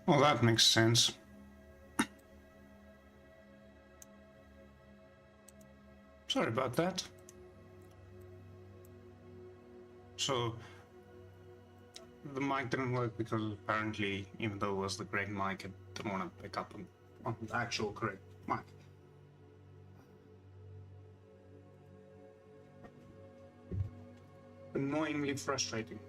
Well, that makes sense. Sorry about that. So, the mic didn't work because apparently, even though it was the correct mic, it didn't want to pick up on the actual correct mic. Annoyingly frustrating.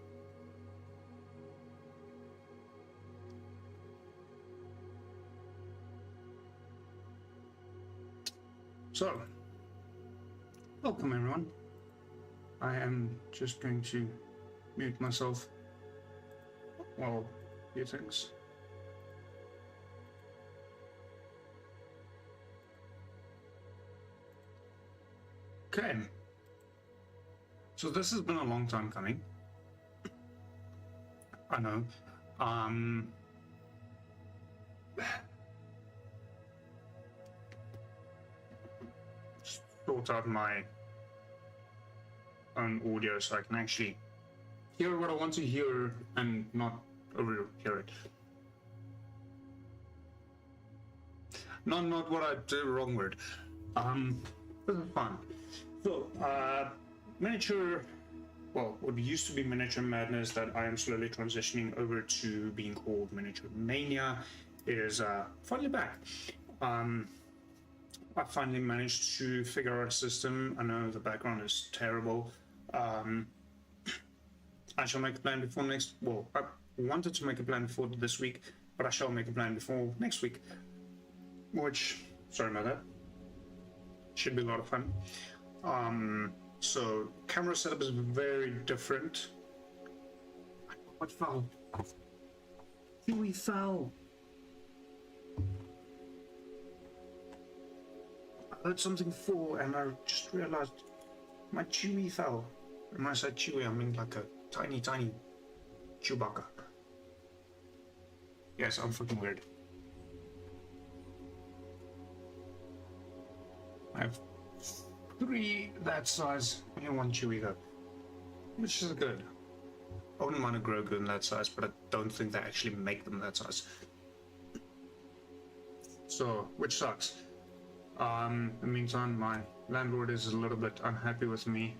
So, welcome everyone. I am just going to mute myself. Well, a few things. Okay. So this has been a long time coming. I know. Sort out my own audio so I can actually hear what I want to hear and not overhear it. Not what I did, wrong word. This is fun. So, miniature, well, what used to be Miniature Madness that I am slowly transitioning over to being called Miniature Mania is finally back. I finally managed to figure out a system. I know the background is terrible. I shall make a plan before next. Well, I wanted to make a plan before this week, but I shall make a plan before next week. Which, sorry about that. Should be a lot of fun. So camera setup is very different. What foul? Chewy foul. I heard something fall and I just realized my Chewy fell. And when I said Chewy, I mean like a tiny Chewbacca. Yes, I'm freaking weird. I have 3 that size, only 1 Chewy though, which is good. I wouldn't mind a Grogu in that size, but I don't think they actually make them that size. So, which sucks. In the meantime, my landlord is a little bit unhappy with me.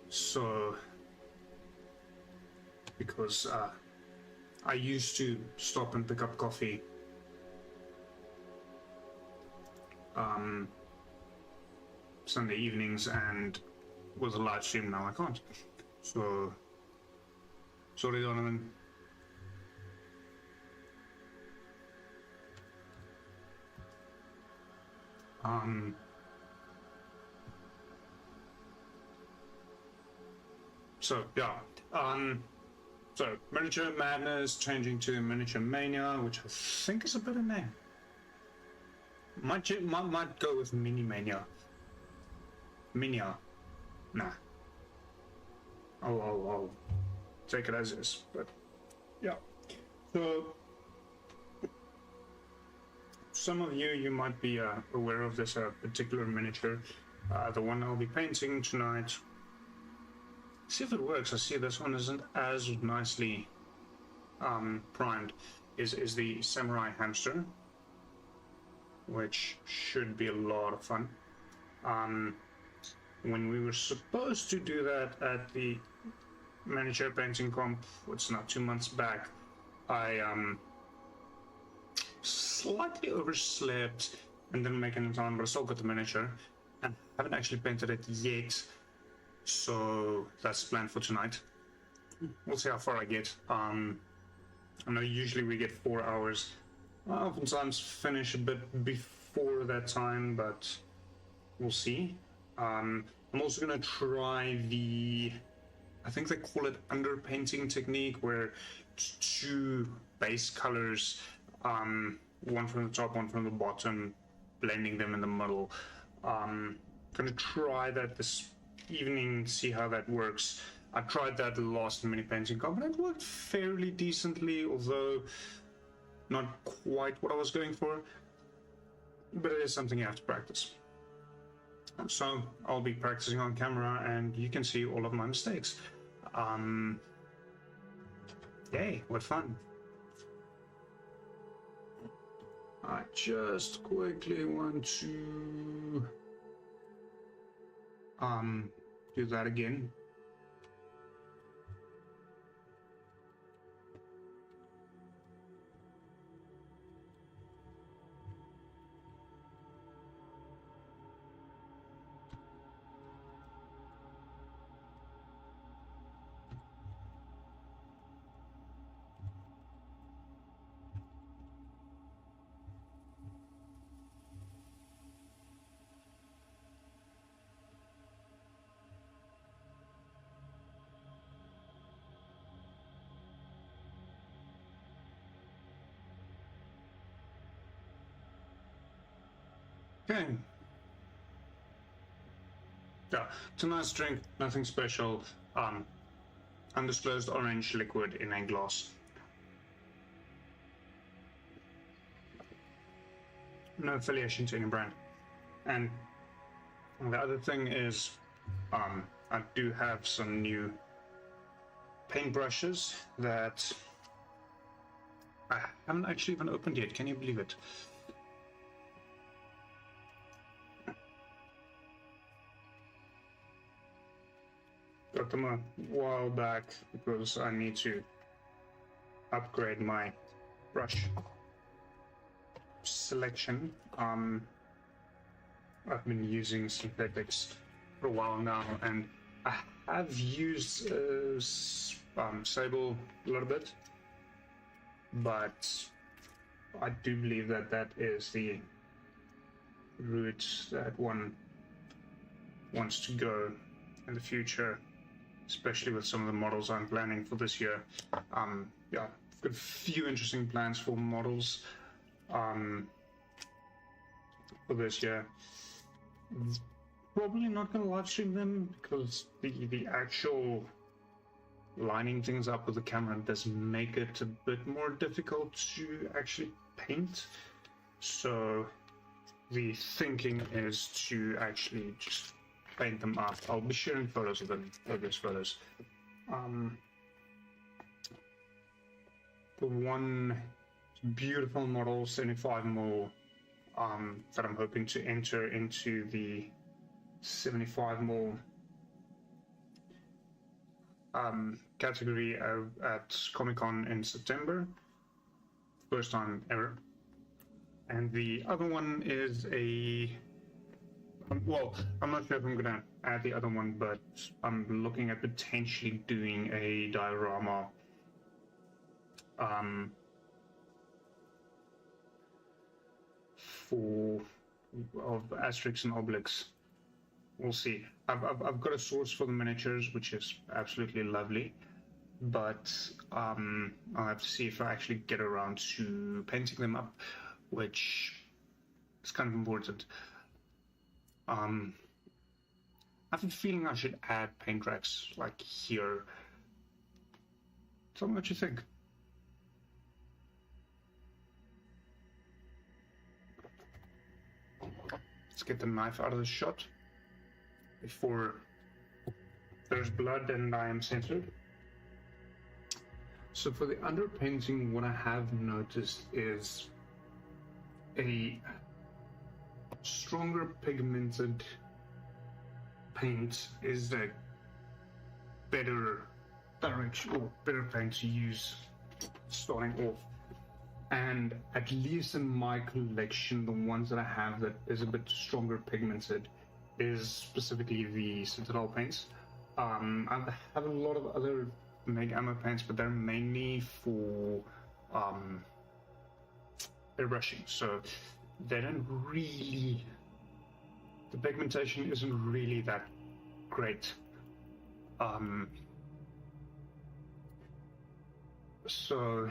So, because I used to stop and pick up coffee Sunday evenings, and with a live stream now I can't. So, sorry Donovan. So yeah, so Miniature Madness changing to Miniature Mania, which I think is a better name. Might go with Mini Mania. Mania, nah. I'll take it as is, but yeah. So some of you might be aware of this particular miniature, the one I'll be painting tonight. See if it works. I see this one isn't as nicely primed. Is the Samurai Hamster, which should be a lot of fun. When we were supposed to do that at the miniature painting comp, it's not 2 months back, I slightly overslept and didn't make any time, but I still got the miniature and haven't actually painted it yet. So that's the plan for tonight. We'll see how far I get. I know usually we get 4 hours. I oftentimes finish a bit before that time, but we'll see. I'm also gonna try the, I think they call it underpainting technique, where 2 base colors, one from the top, one from the bottom, blending them in the middle. Gonna try that this evening, see how that works. I tried that last mini painting comp and it worked fairly decently, although not quite what I was going for, but it is something you have to practice. So I'll be practicing on camera and you can see all of my mistakes. Yay, what fun. I just quickly want to do that again. Okay. Yeah, it's a nice drink, nothing special. Undisclosed orange liquid in a glass. No affiliation to any brand. And the other thing is, I do have some new paintbrushes that I haven't actually even opened yet. Can you believe it? Got them a while back because I need to upgrade my brush selection. I've been using synthetics for a while now, and I have used Sable a little bit, but I do believe that that is the route that one wants to go in the future, especially with some of the models I'm planning for this year. Yeah, I've got a few interesting plans for models for this year. Probably not going to live stream them because the actual lining things up with the camera does make it a bit more difficult to actually paint. So the thinking is to actually just paint them up. I'll be sharing photos of them, progress photos. The one beautiful model, 75mm, that I'm hoping to enter into the 75mm category at Comic-Con in September. First time ever. And the other one is a... well, I'm not sure if I'm going to add the other one, but I'm looking at potentially doing a diorama of Asterix and Obelix. We'll see. I've got a source for the miniatures, which is absolutely lovely, but I'll have to see if I actually get around to painting them up, which is kind of important. I have a feeling I should add paint racks like here. Tell me what you think. Let's get the knife out of the shot before there's blood and I am censored. So for the underpainting, what I have noticed is a stronger pigmented paint is a better direction or better paint to use starting off. And at least in my collection, the ones that I have that is a bit stronger pigmented is specifically the Citadel paints. I have a lot of other Meg Ammo paints, but they're mainly for airbrushing, so they don't really, the pigmentation isn't really that great. So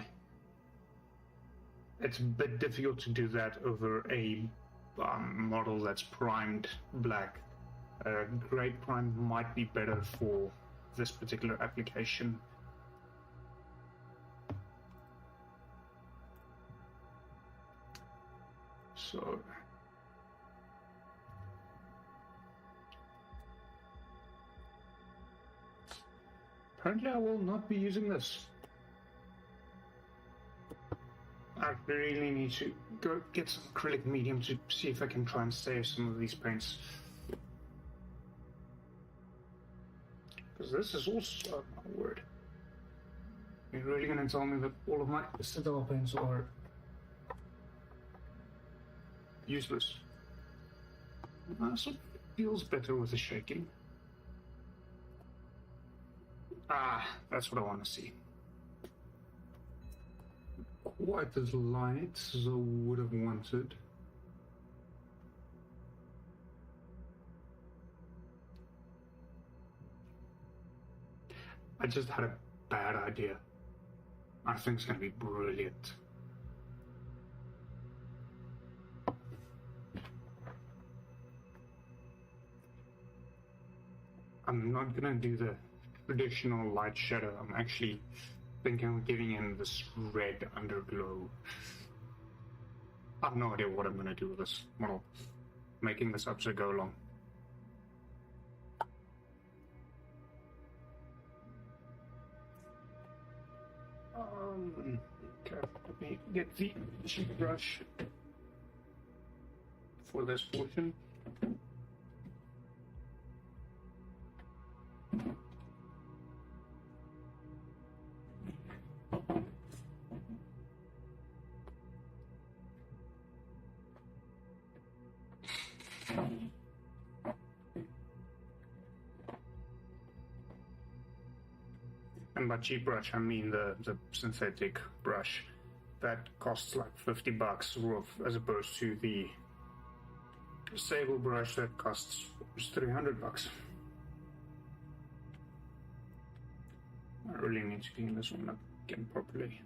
it's a bit difficult to do that over a model that's primed black. Gray prime might be better for this particular application. So apparently I will not be using this. I really need to go get some acrylic medium to see if I can try and save some of these paints. Because this is also, oh my word. You're really gonna tell me that all of my Citadel paints are useless? So it feels better with the shaking. Ah, that's what I want to see. Quite as light as I would have wanted. I just had a bad idea. I think it's going to be brilliant. I'm not going to do the traditional light shadow. I'm actually thinking of giving him this red underglow. I have no idea what I'm going to do with this model. Making this up as I go along. Okay, let me get the cheap brush for this portion. And by cheap brush, I mean the synthetic brush that costs like $50 as opposed to the sable brush that costs $300. I really need to clean this one up again properly.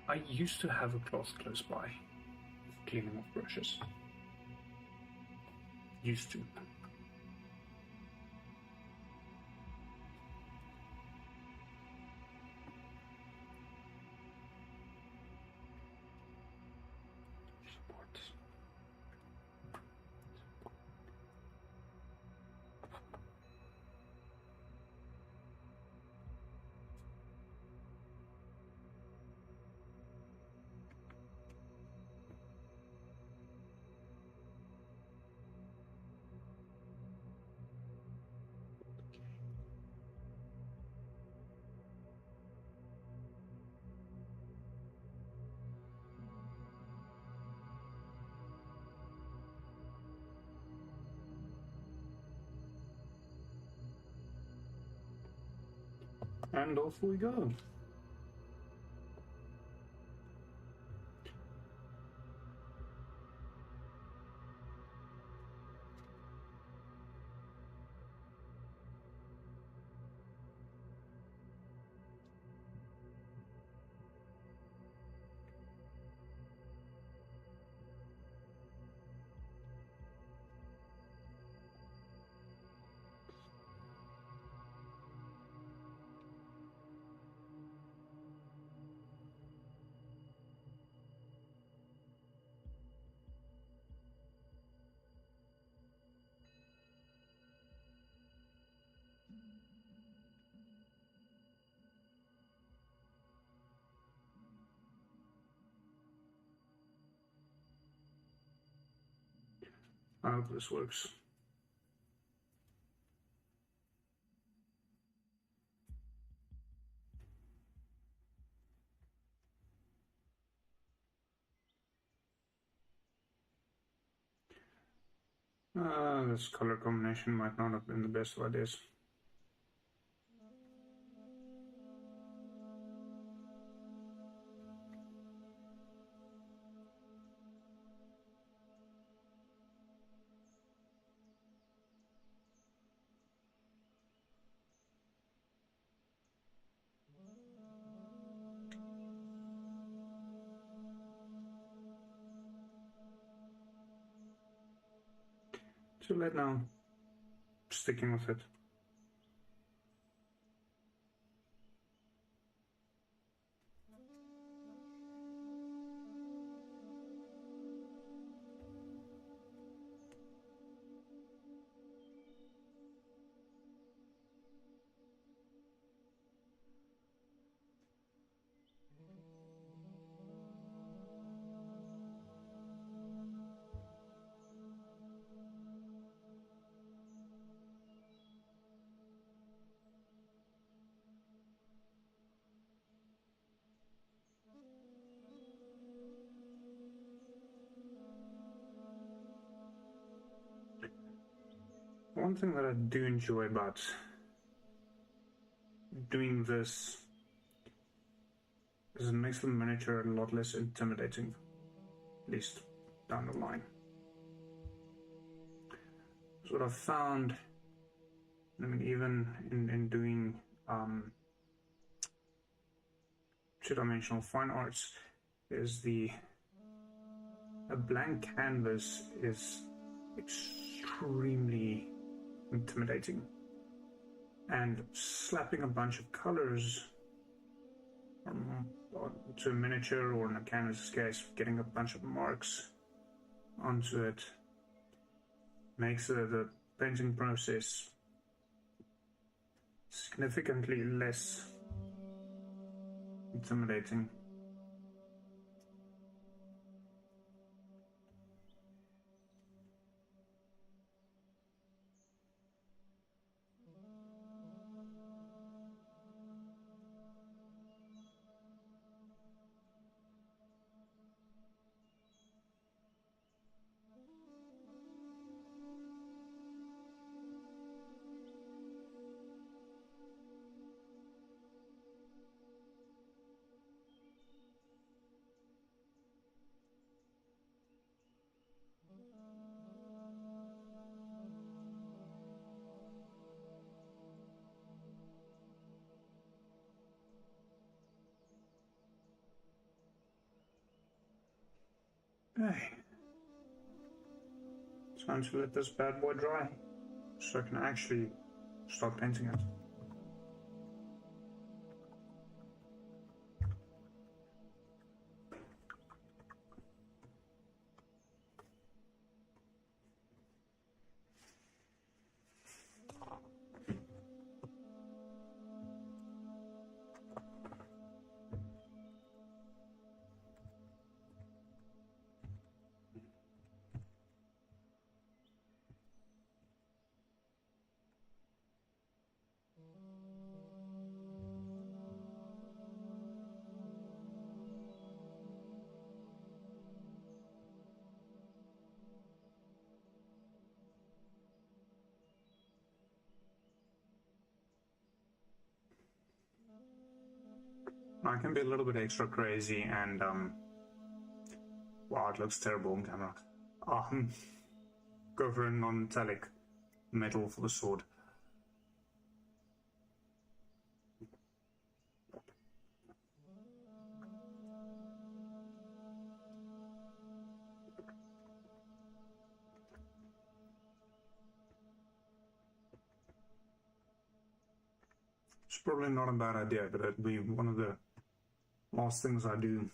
I used to have a cloth close by for cleaning off brushes. Used to. And off we go. I hope this works. This color combination might not have been the best of ideas. Too late now. Sticking with it. one thing that I do enjoy about doing this is it makes the miniature a lot less intimidating, at least down the line. So what I've found, I mean, even in doing two-dimensional fine arts, is a blank canvas is extremely intimidating, and slapping a bunch of colors onto a miniature, or in a canvas case, getting a bunch of marks onto it, makes the painting process significantly less intimidating. Hey, time to let this bad boy dry so I can actually start painting it. I can be a little bit extra crazy and wow, it looks terrible on camera. Go for a non-metallic metal for the sword. It's probably not a bad idea, but it'd be one of the last things I do.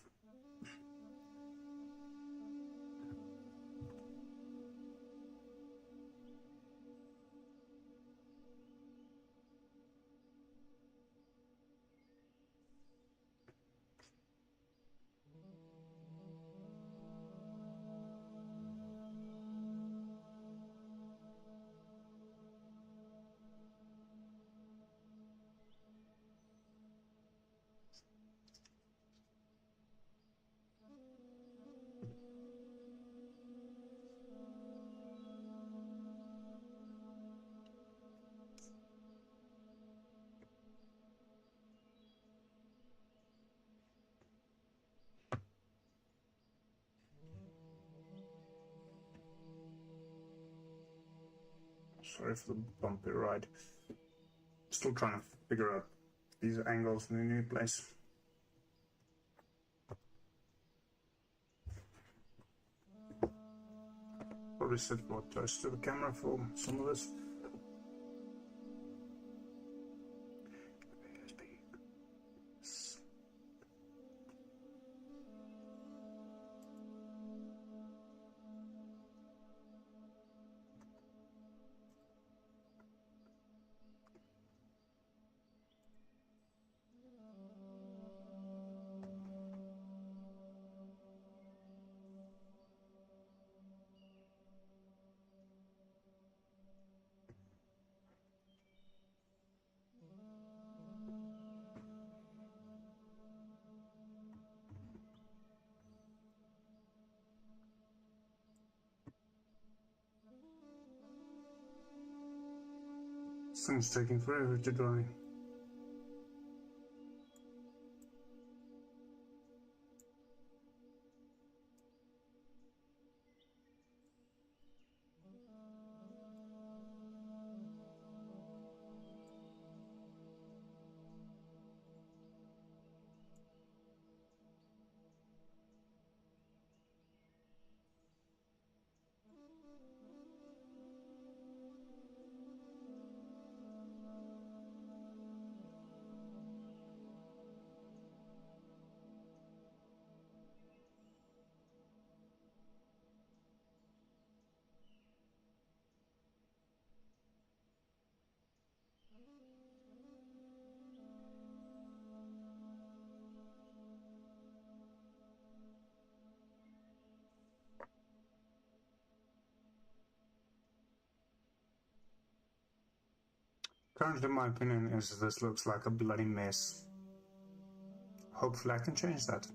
Sorry for the bumpy ride. Still trying to figure out these angles in the new place. Probably sit more close to the camera for some of this. thing's taking forever to dry. Currently, my opinion is this looks like a bloody mess. Hopefully I can change that.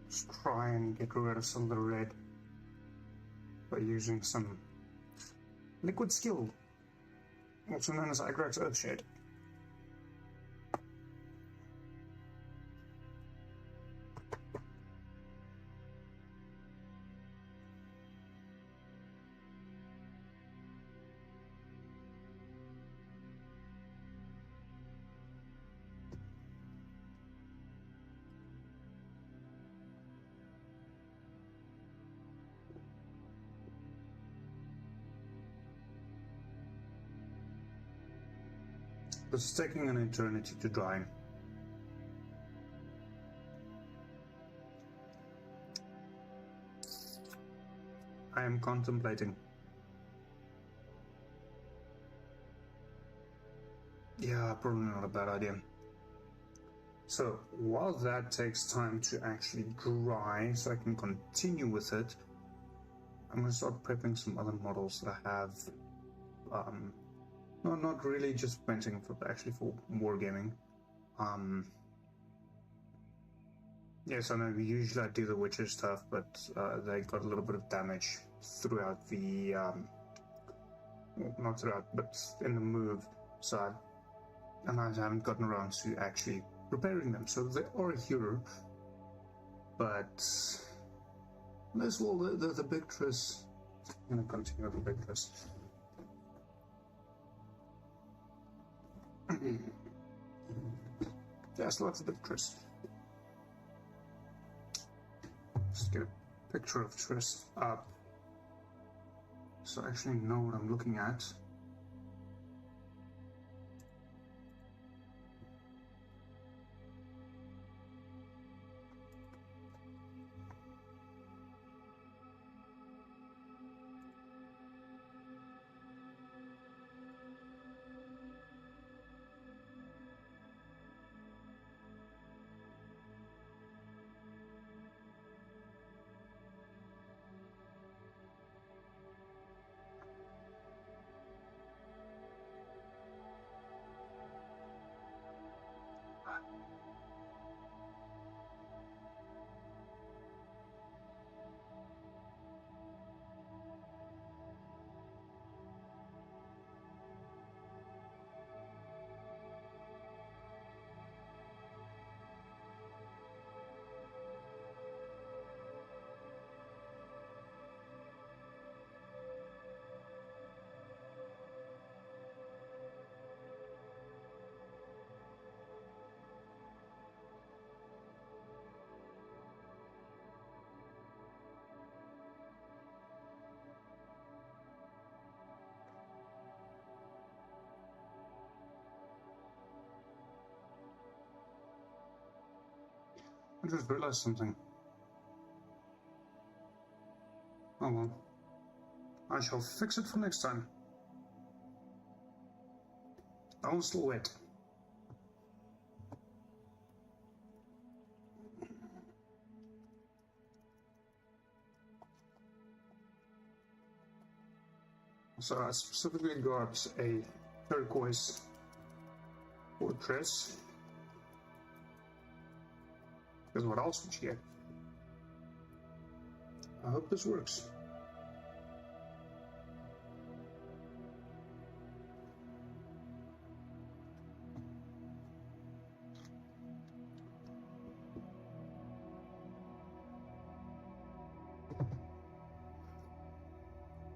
Let's try and get rid of some of the red by using some liquid skill, also known as Igrax Earthshade. It's taking an eternity to dry. I am contemplating. Yeah, probably not a bad idea. So while that takes time to actually dry so I can continue with it, I'm going to start prepping some other models that I have. No, not really just painting, but actually for wargaming. Yes, I know usually I do the Witcher stuff, but they got a little bit of damage throughout the, well, not throughout, but in the move, so I haven't gotten around to actually repairing them. So they are a hero, but as well, the Victress, I'm going to continue with the Victress. Yes, lots of Victress. Just get a picture of Triss up so I actually know what I'm looking at. I just realized something. Oh well. I shall fix it for next time. That one's still wet. So I specifically got a turquoise fortress. Because what else would you get? I hope this works.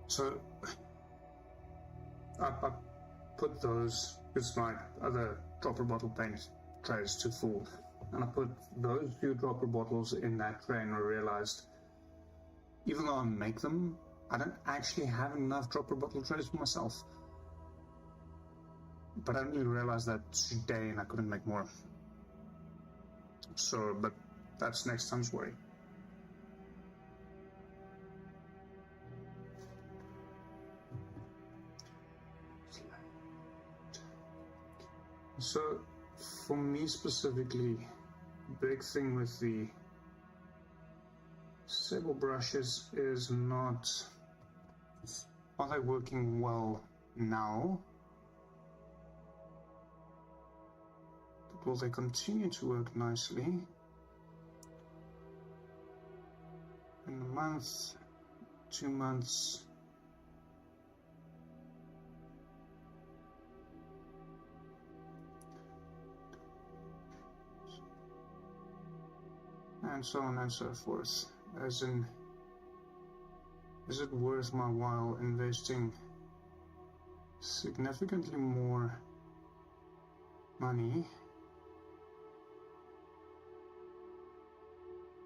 So I put those, because my other dropper bottle paint tray is too full, and I put those few dropper bottles in that tray, and I realized even though I make them, I don't actually have enough dropper bottle trays for myself. But I only realized that today and I couldn't make more. So, but that's next time's worry. So, for me specifically, big thing with the sable brushes is not, are they working well now? But will they continue to work nicely in a month, 2 months? And so on and so forth. As in, is it worth my while investing significantly more money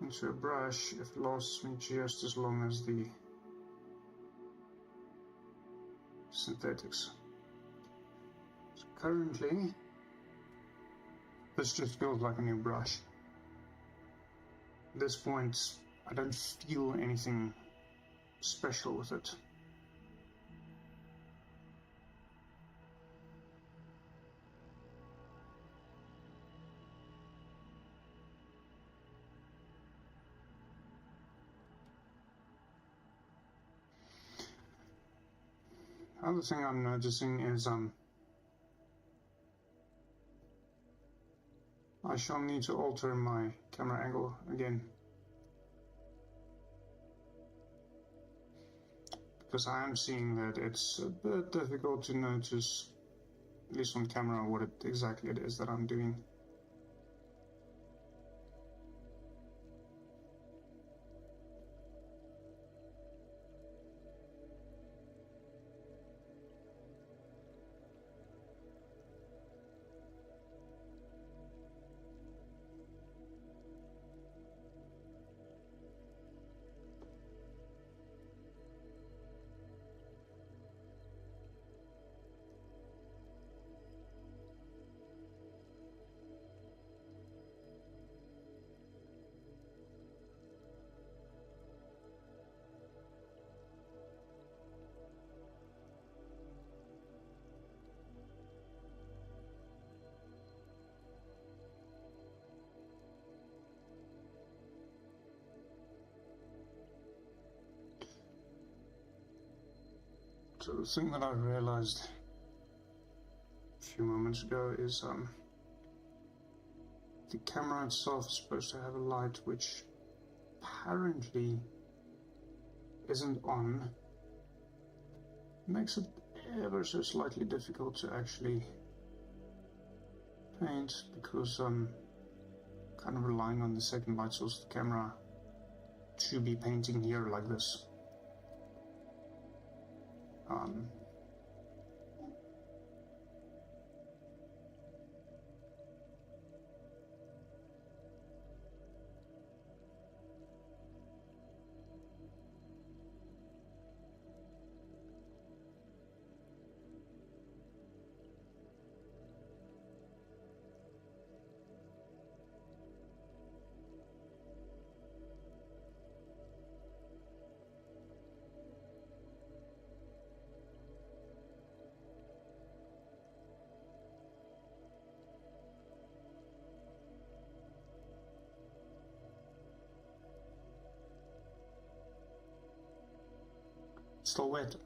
into a brush if it lasts me just as long as the synthetics? So currently, this just feels like a new brush. At this point, I don't feel anything special with it. Other thing I'm noticing is I shall need to alter my camera angle again, because I am seeing that it's a bit difficult to notice, at least on camera, what exactly it is that I'm doing. So the thing that I realized a few moments ago is the camera itself is supposed to have a light which apparently isn't on. It makes it ever so slightly difficult to actually paint, because I'm kind of relying on the second light source of the camera to be painting here like this. still wet.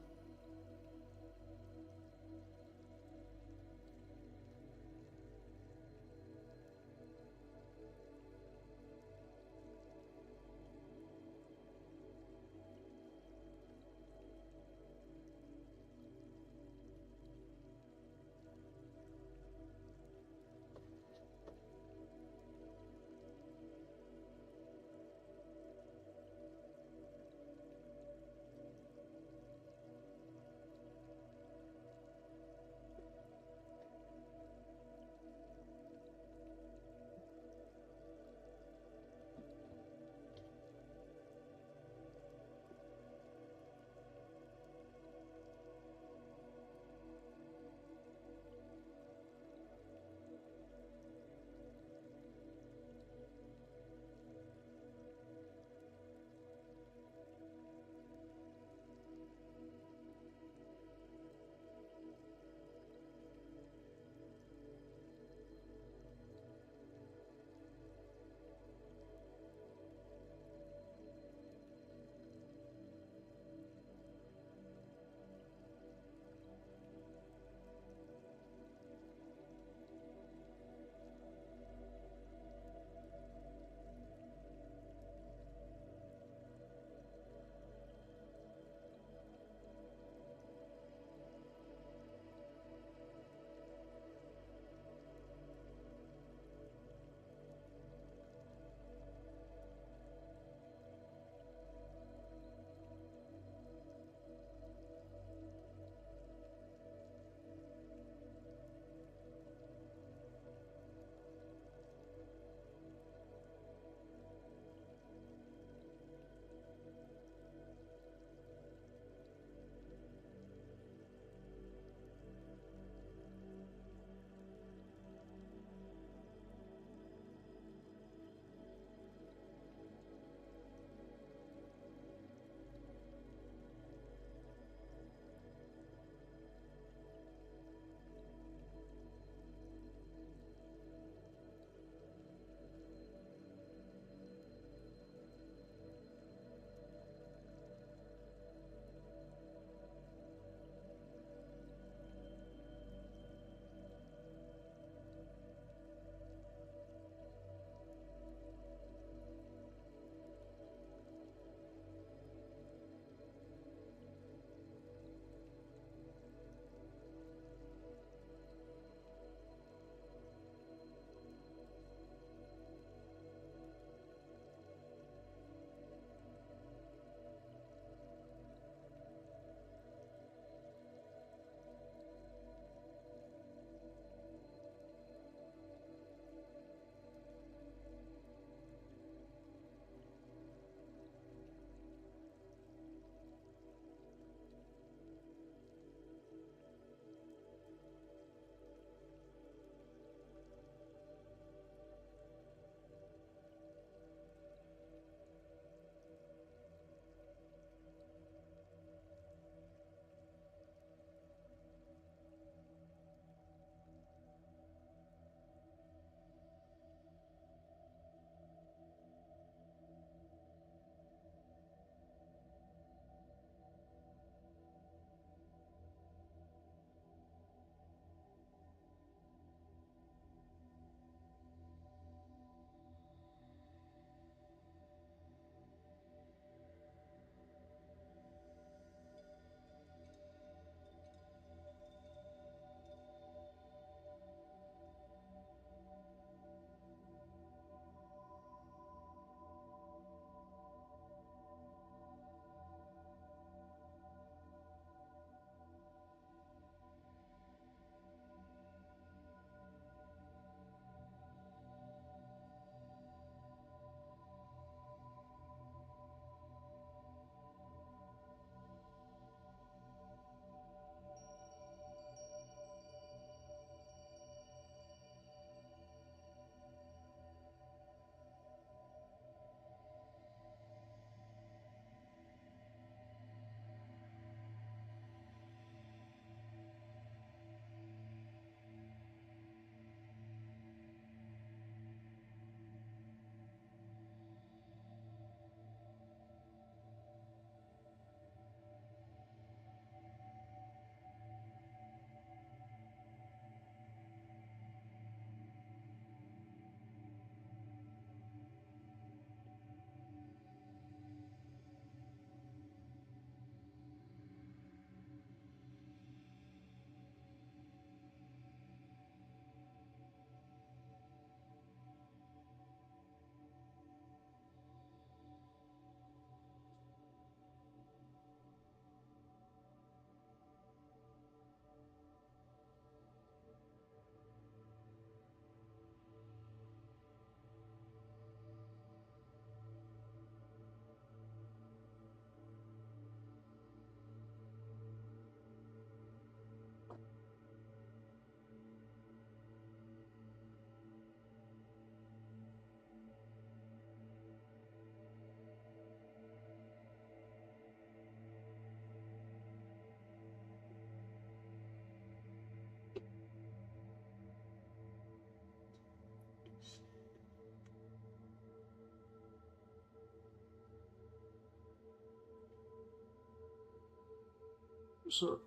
So,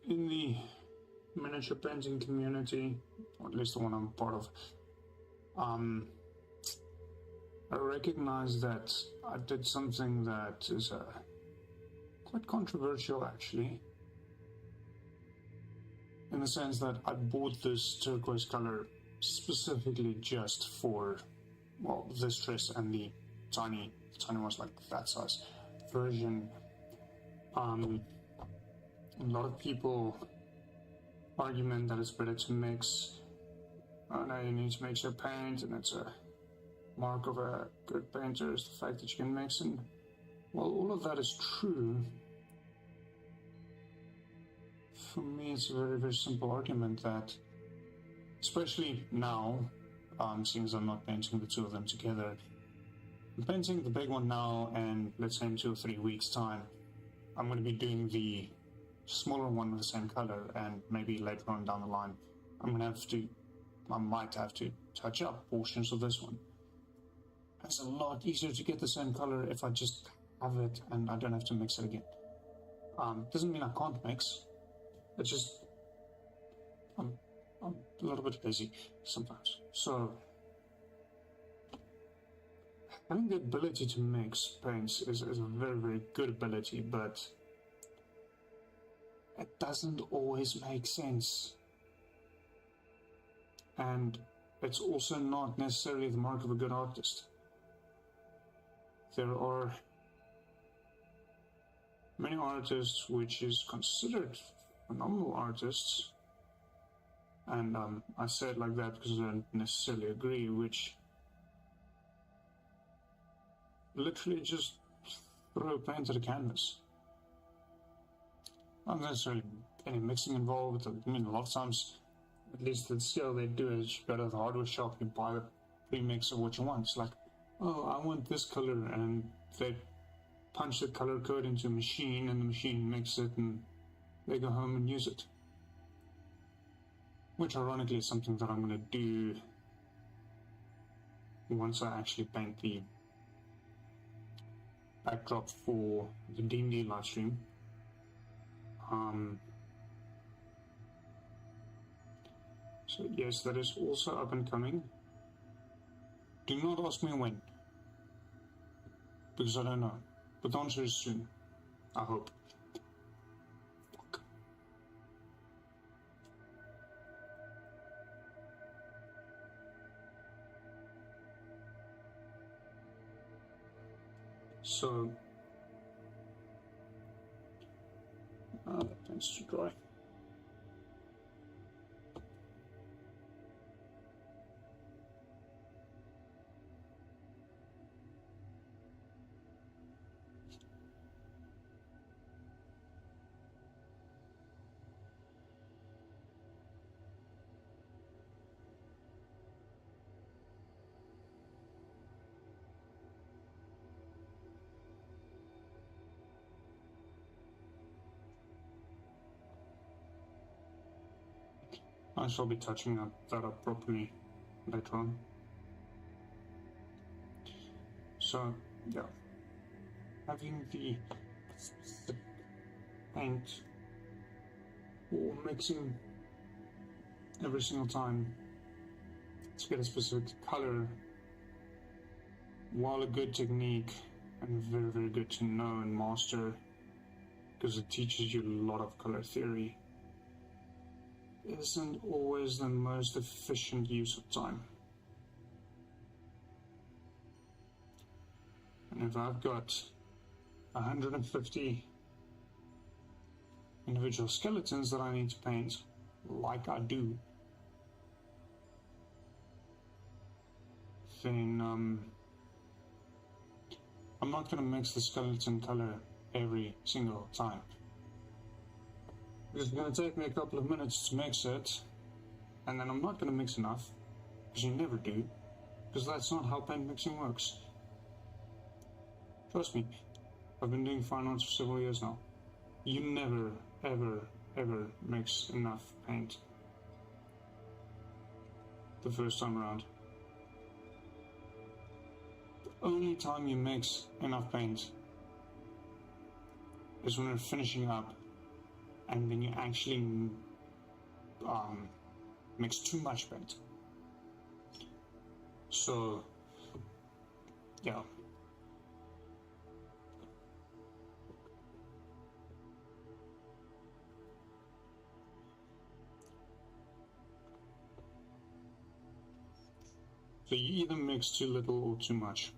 in the miniature painting community, or at least the one I'm part of, I recognize that I did something that is quite controversial, actually, in the sense that I bought this turquoise color specifically just for, well, this dress and the tiny ones like that size version. A lot of people argument that it's better to mix. Now you need to mix your paint, and it's a mark of a good painter is the fact that you can mix. And while all of that is true, for me it's a very, very simple argument that, especially now, seeing as I'm not painting the two of them together, I'm painting the big one now, and let's say in 2 or 3 weeks' time, I'm going to be doing the smaller one with the same color, and maybe later on down the line, I might have to touch up portions of this one. It's a lot easier to get the same color if I just have it and I don't have to mix it again. Doesn't mean I can't mix. It's just I'm a little bit lazy sometimes. So having the ability to mix paints is a very, very good ability, but it doesn't always make sense. And it's also not necessarily the mark of a good artist. There are many artists which is considered phenomenal artists, and I say it like that because I don't necessarily agree, which literally just throw paint at a canvas. Not necessarily any mixing involved. I mean, a lot of times, at least that's how they do it, you go to the hardware shop, you buy the pre-mix of what you want. It's like, oh, I want this color, and they punch the color code into a machine, and the machine makes it, and they go home and use it. Which ironically is something that I'm going to do once I actually paint the backdrop for the D&D live stream. So yes, that is also up and coming. Do not ask me when, because I don't know. But the answer is soon, I hope. Fuck. So, that tends to dry. I shall be touching that up properly later on. So, yeah. Having the paint or mixing every single time to get a specific color, while a good technique and very, very good to know and master, because it teaches you a lot of color theory, isn't always the most efficient use of time. And if I've got 150 individual skeletons that I need to paint, like I do, then I'm not going to mix the skeleton color every single time. It's going to take me a couple of minutes to mix it, and then I'm not going to mix enough, because you never do, because that's not how paint mixing works. Trust me, I've been doing fine arts for several years now. You never, ever, ever mix enough paint the first time around. The only time you mix enough paint is when you're finishing up and then you actually mix too much paint. So, yeah. So you either mix too little or too much.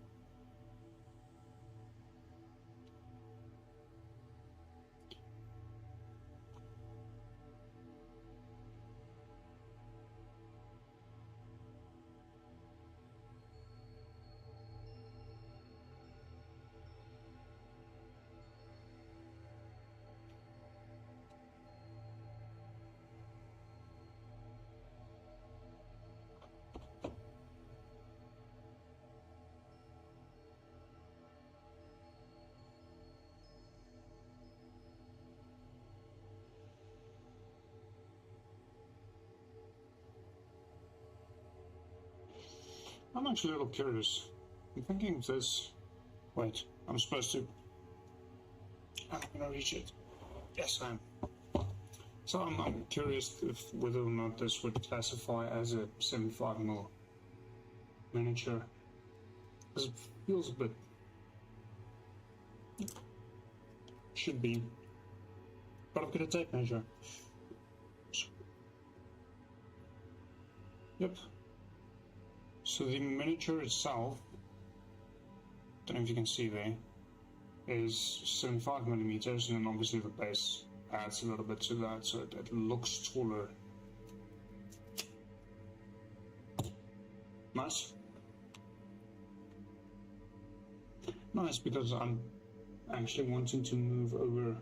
I'm actually a little curious. I'm thinking of this. Wait, I'm supposed to. I'm gonna reach it. Yes, I am. So I'm curious if whether or not this would classify as a 75mm miniature. Because it feels a bit. Should be. But I've got a tape measure. Yep. So the miniature itself, don't know if you can see there, is 75mm, and then obviously the base adds a little bit to that, so it looks taller. Nice. Nice, because I'm actually wanting to move over,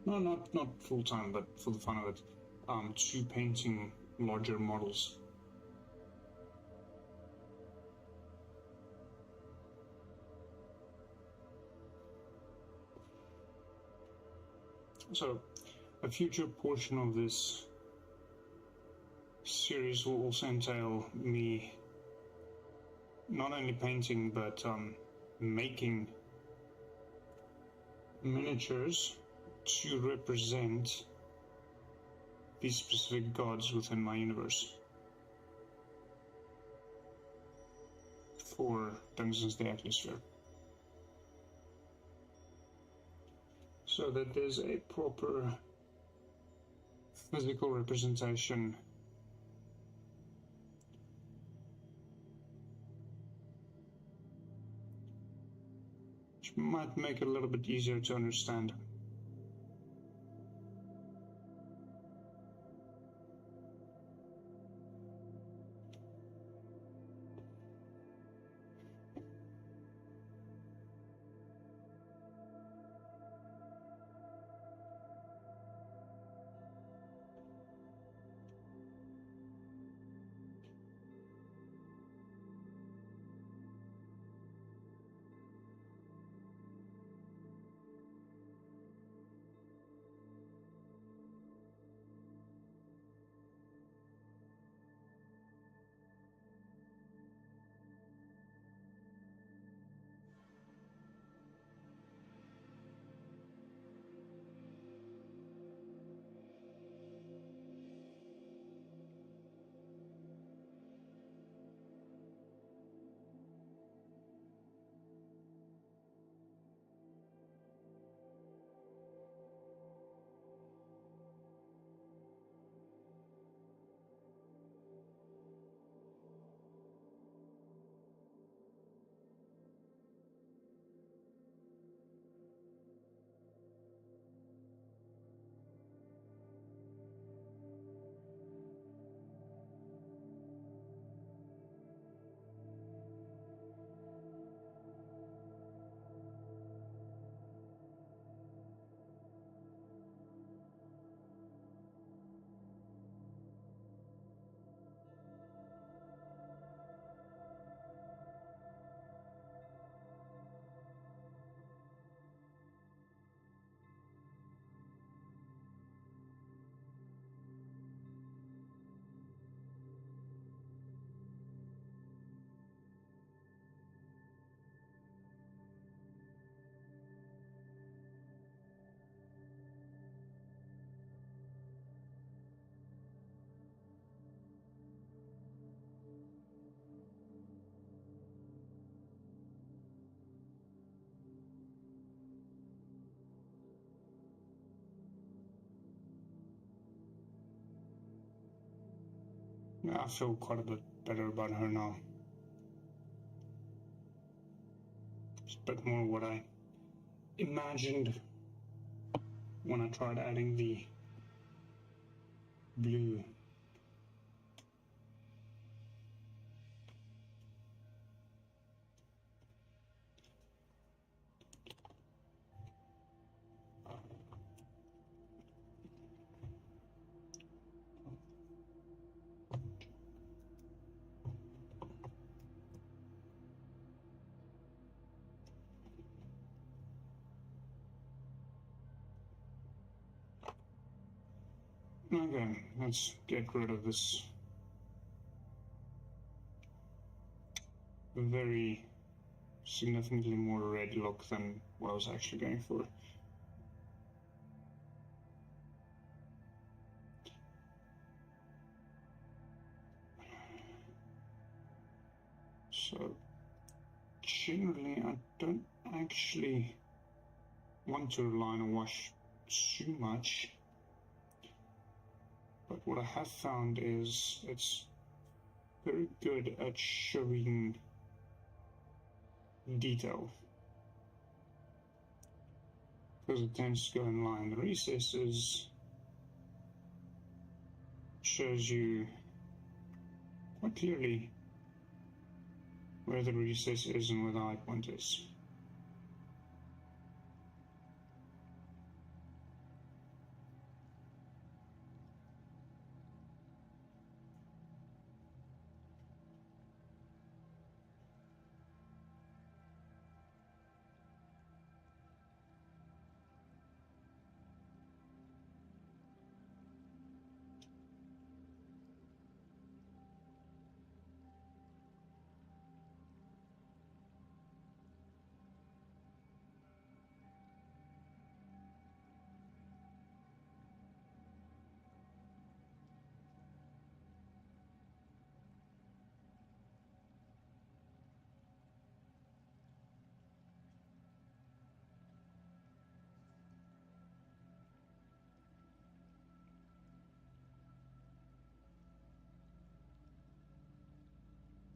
no, not full time, but for the fun of it, to painting larger models. So, a future portion of this series will also entail me not only painting but making miniatures to represent these specific gods within my universe for Dungeons the Atmosphere. So that there's a proper physical representation which might make it a little bit easier to understand. I feel quite a bit better about her now. It's a bit more what I imagined when I tried adding the blue. Okay, let's get rid of this very significantly more red look than what I was actually going for. So generally I don't actually want to rely on a wash too much, but what I have found is it's very good at showing detail, because it tends to go in line. The recesses shows you quite clearly where the recess is and where the high point is.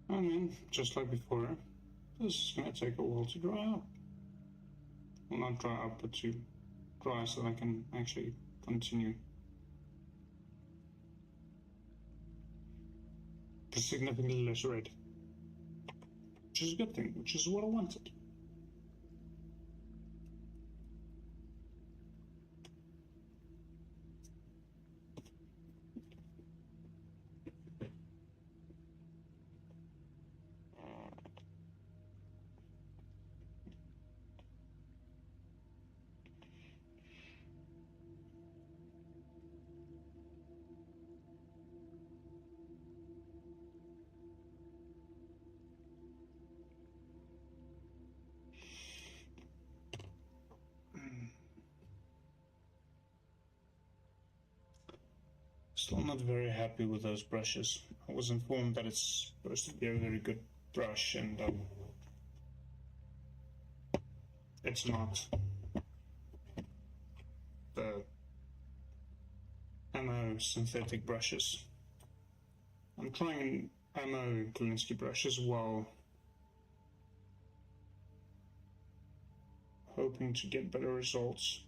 And then, just like before, this is going to take a while to dry up. Well, not dry up, but to dry so that I can actually continue. Significantly less red, which is a good thing, which is what I wanted. Still not very happy with those brushes. I was informed that it's supposed to be a very good brush, and it's not. The ammo synthetic brushes. I'm trying an ammo Klinsky brush as well, hoping to get better results.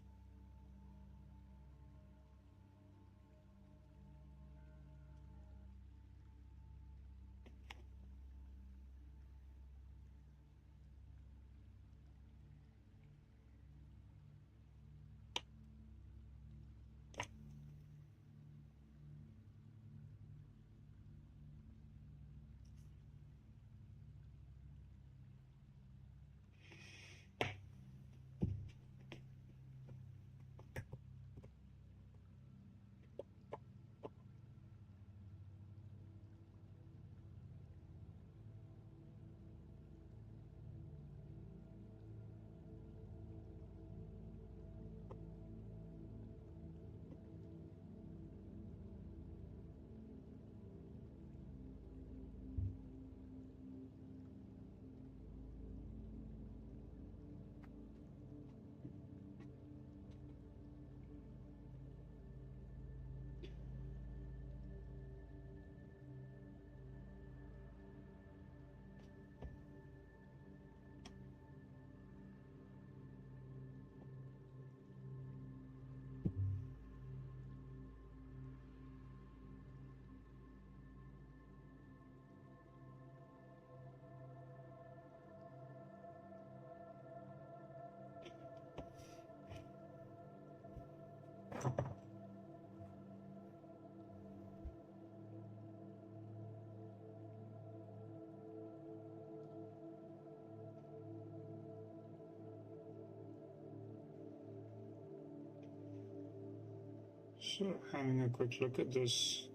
So having a quick look at this,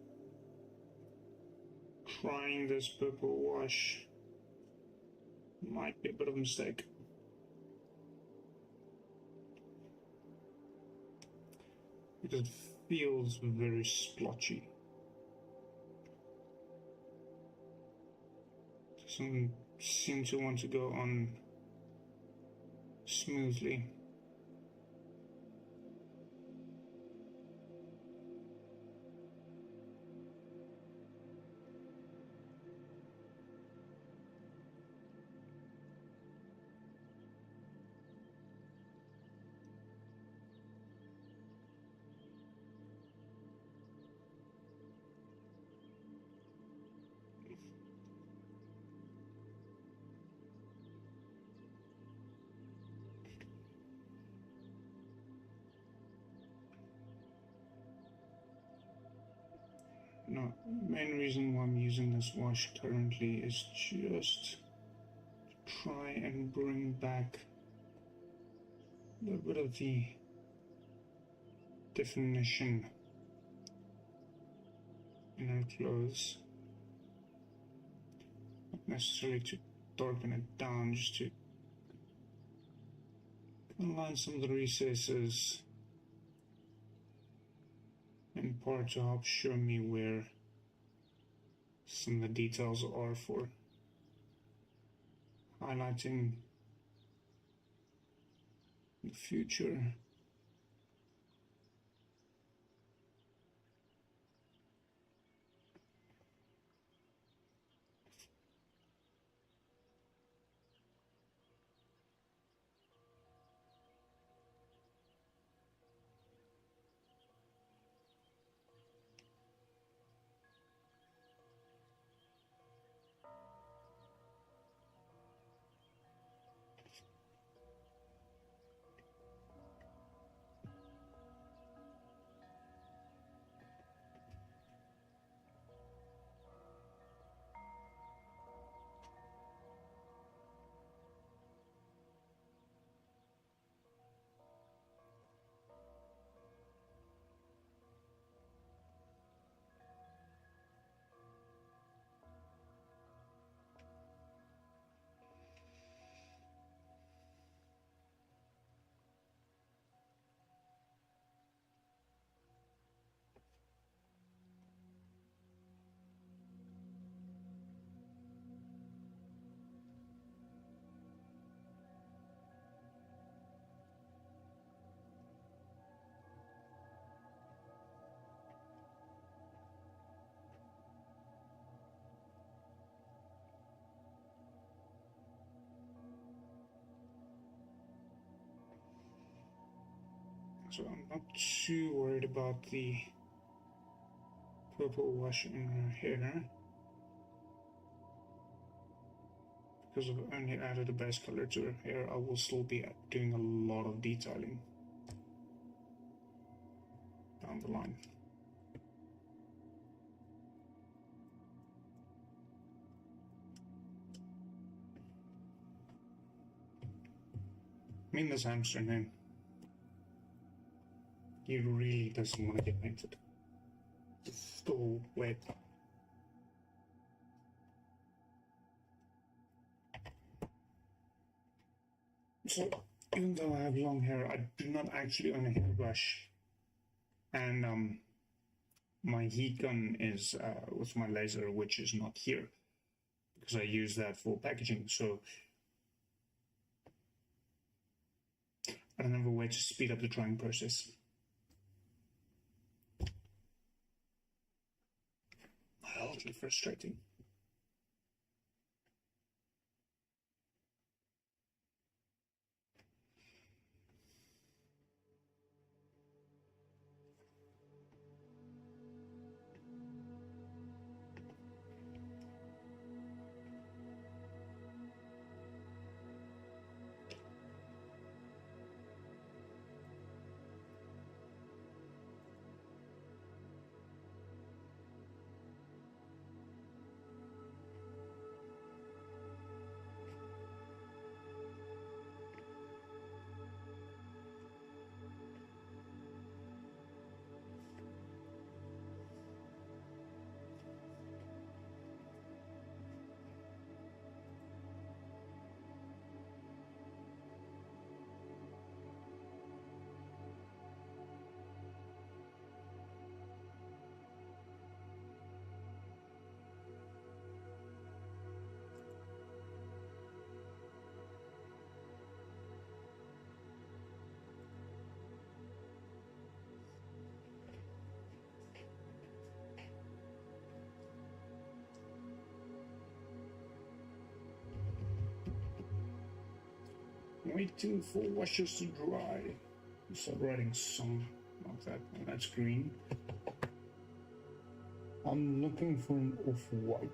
trying this purple wash might be a bit of a mistake. Because it feels very splotchy. Doesn't seem to want to go on smoothly. No, main reason why I'm using this wash currently is just to try and bring back a little bit of the definition in her clothes. Not necessarily to darken it down, just to align some of the recesses, in part to help show me where some of the details are for highlighting the future. So I'm not too worried about the purple wash in her hair, because I've only added a base color to her hair. I will still be doing a lot of detailing down the line. I mean, this hamster name, he really doesn't want to get painted. It's still wet. So, even though I have long hair, I do not actually own a hairbrush. And my heat gun is with my laser, which is not here, because I use that for packaging. So I don't have a way to speed up the drying process. Mildly frustrating. Waiting for washes to dry. Start writing a song like that. Oh, that's green. I'm looking for an off-white.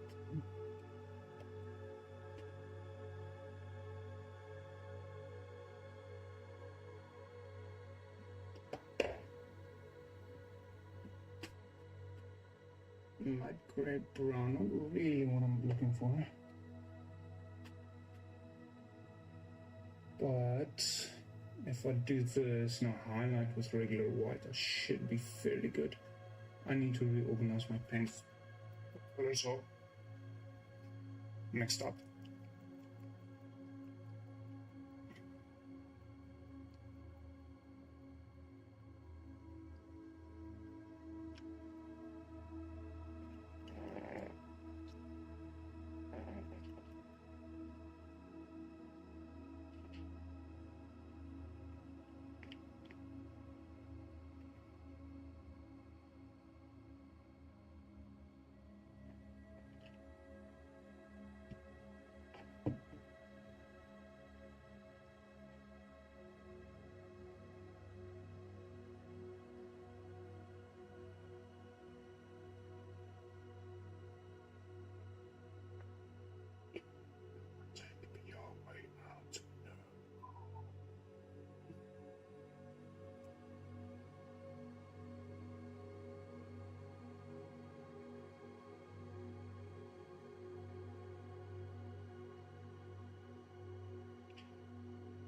Light grey brown, not really what I'm looking for. But if I do this now, highlight with regular white, I should be fairly good. I need to reorganize my paint colors all mixed up.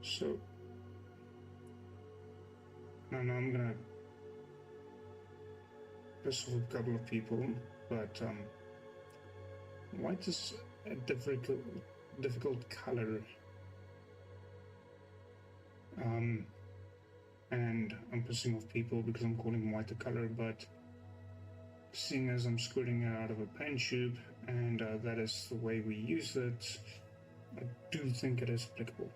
So now I'm gonna piss off a couple of people, but white is a difficult color, and I'm pissing off people because I'm calling white a color, but seeing as I'm squirting it out of a paint tube and that is the way we use it, I do think it is applicable.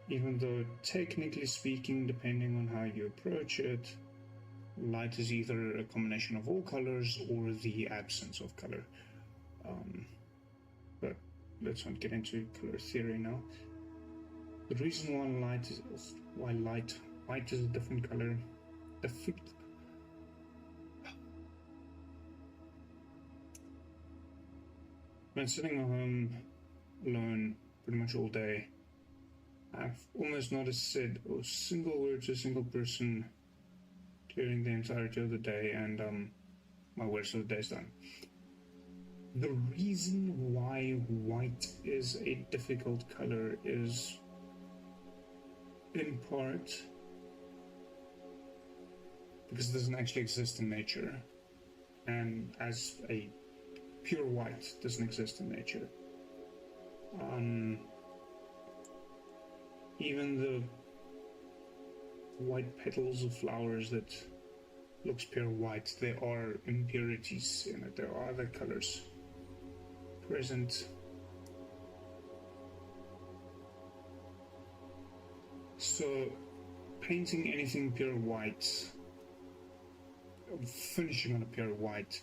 Even though technically speaking, depending on how you approach it, light is either a combination of all colors or the absence of color. But let's not get into color theory now. The reason why white is a different color, when sitting at home alone pretty much all day, I've almost not said a single word to a single person during the entirety of the day, and my worst of the day is done. The reason why white is a difficult color is in part because it doesn't actually exist in nature, and as a pure white doesn't exist in nature. Even the white petals of flowers that looks pure white, there are impurities in it. There are other colors present. So painting anything pure white, finishing on a pure white,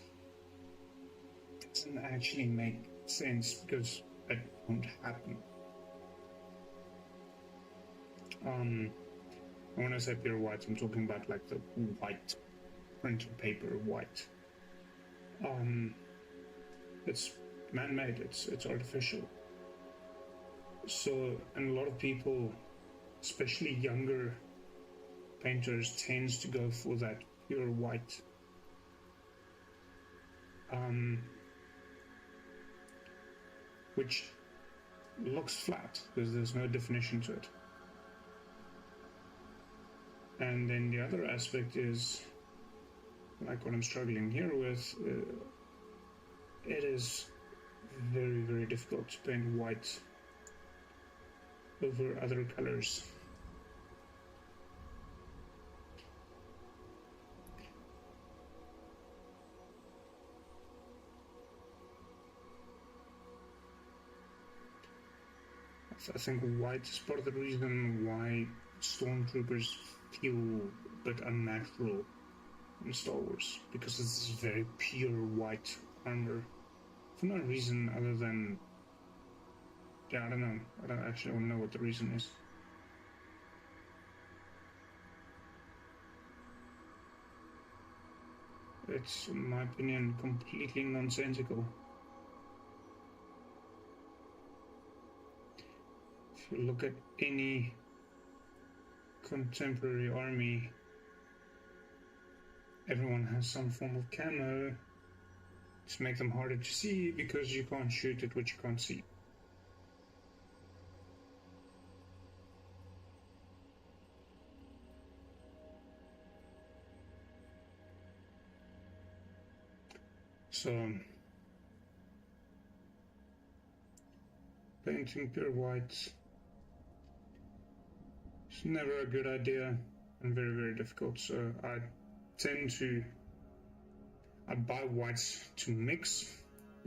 doesn't actually make sense because it won't happen. When I say pure white, I'm talking about like the white printed paper white. It's man-made, it's artificial. So, and a lot of people, especially younger painters, tends to go for that pure white. Which looks flat because there's no definition to it. And then the other aspect is, like what I'm struggling here with, it is very, very difficult to paint white over other colors. I think white is part of the reason why stormtroopers feel a bit unnatural in Star Wars, because it's very pure white armor for no reason other than Yeah, I don't know. I don't actually know what the reason is. It's, in my opinion, completely nonsensical. If you look at any contemporary army, everyone has some form of camo to make them harder to see because you can't shoot at what you can't see. So, painting pure white is never a good idea and very, very difficult. So I tend to buy whites to mix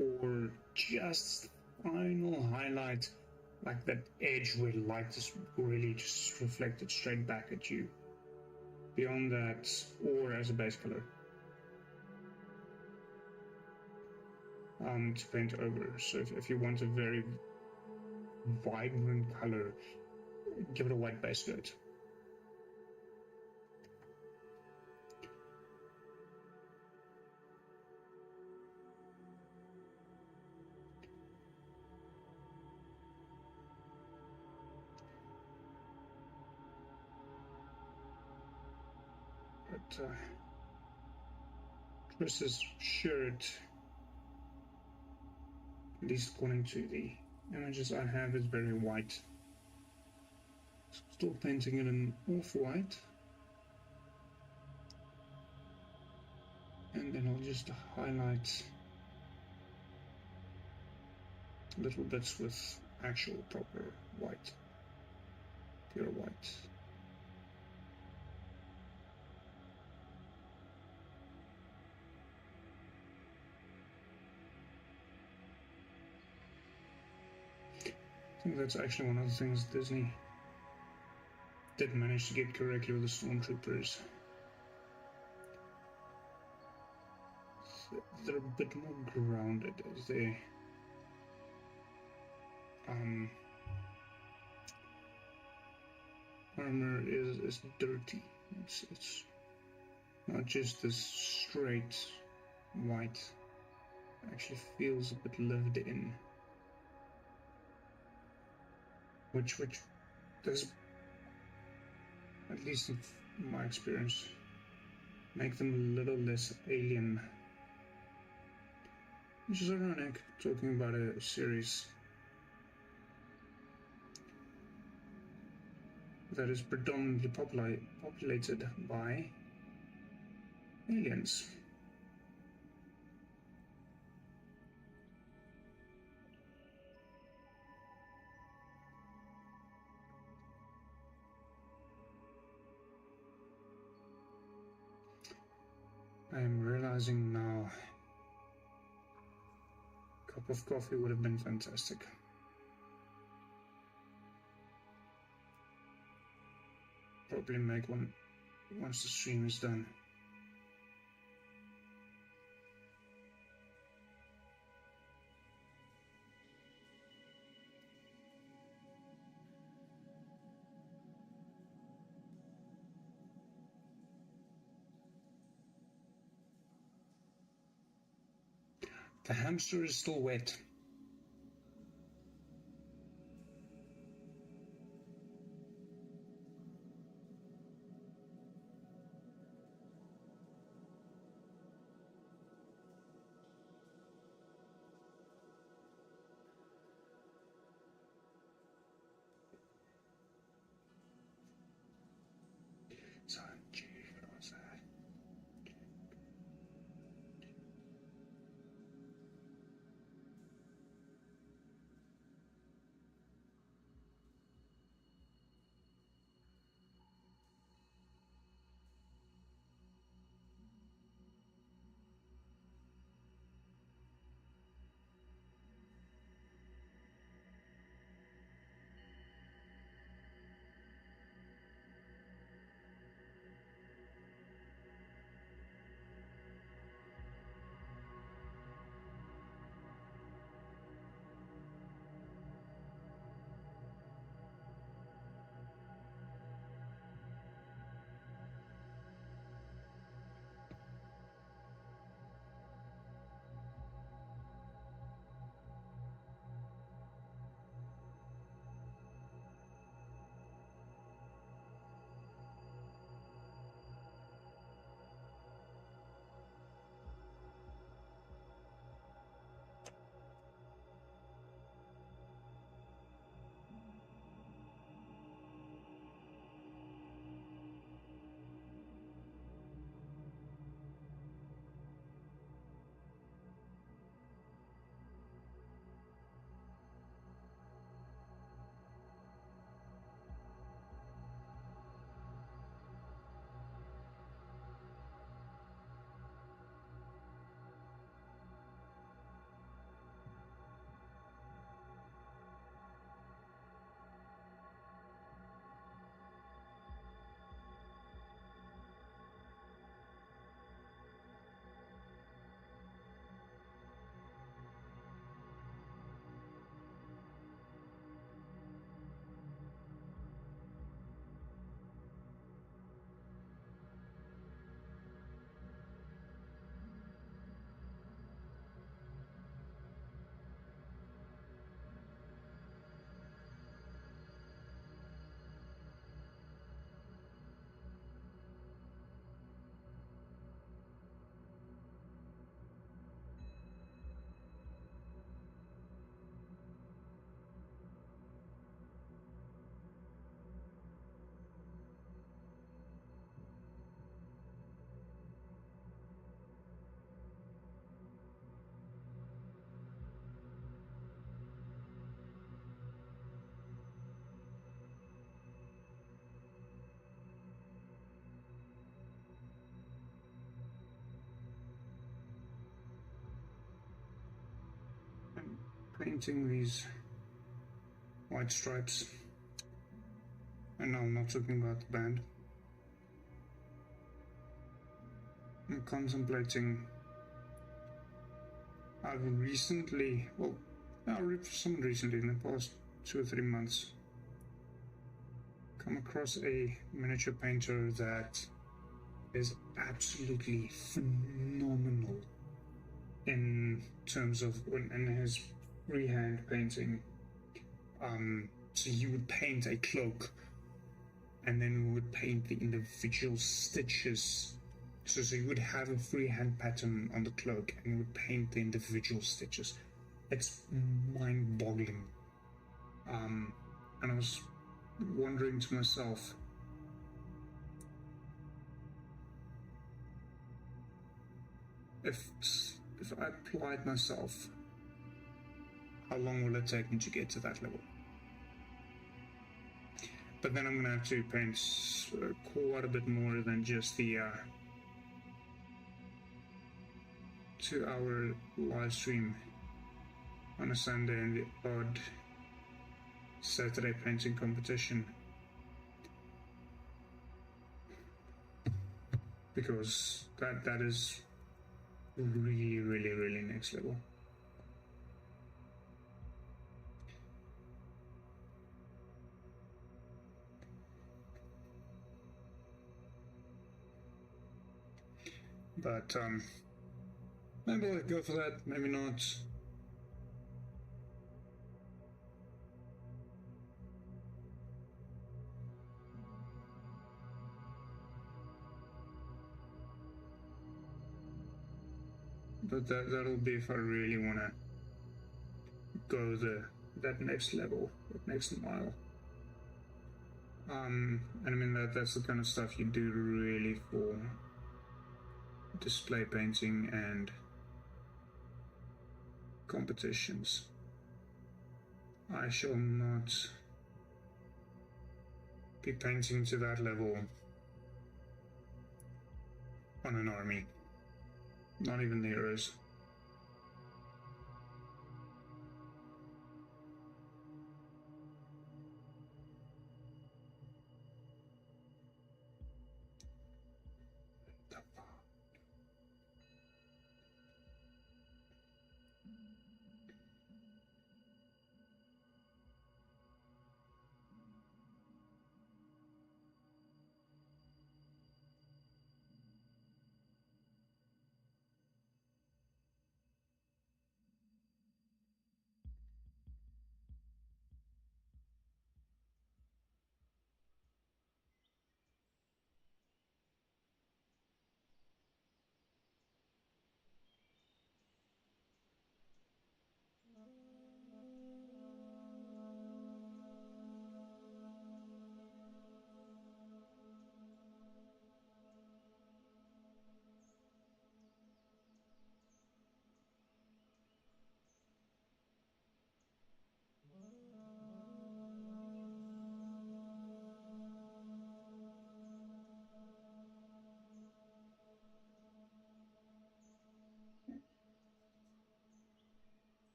or just final highlight, like that edge where light is really just reflected straight back at you. Beyond that, or as a base color. To paint over. So if you want a very vibrant color, give it a white base coat. But Chris's shirt, at least according to the images I have, is very white. Still painting it in off-white. And then I'll just highlight little bits with actual proper white, pure white. I think that's actually one of the things Disney did manage to get correctly with the Stormtroopers. They're a bit more grounded as they armor is dirty. It's not just this straight white. It actually feels a bit lived in. Which does, at least in my experience, make them a little less alien. Which is ironic, talking about a series that is predominantly populated by aliens. I am realizing now, a cup of coffee would have been fantastic. Probably make one once the stream is done. The hamster is still wet. painting these white stripes. And no, I'm not talking about the band. I'm contemplating. I've recently, well, somewhat recently, in the past 2 or 3 months, come across a miniature painter that is absolutely phenomenal in terms of in his freehand painting. So you would paint a cloak and then we would paint the individual stitches. So you would have a freehand pattern on the cloak and you would paint the individual stitches. It's mind-boggling. And I was wondering to myself, if I applied myself, how long will it take me to get to that level? But then I'm going to have to paint quite a bit more than just the 2-hour live stream on a Sunday and the odd Saturday painting competition. Because that is really, really, really next level. But maybe I'll go for that, maybe not. But that'll be if I really want to go that next level, that next mile. And I mean that's the kind of stuff you do really for display painting and competitions. I shall not be painting to that level on an army. Not even the heroes.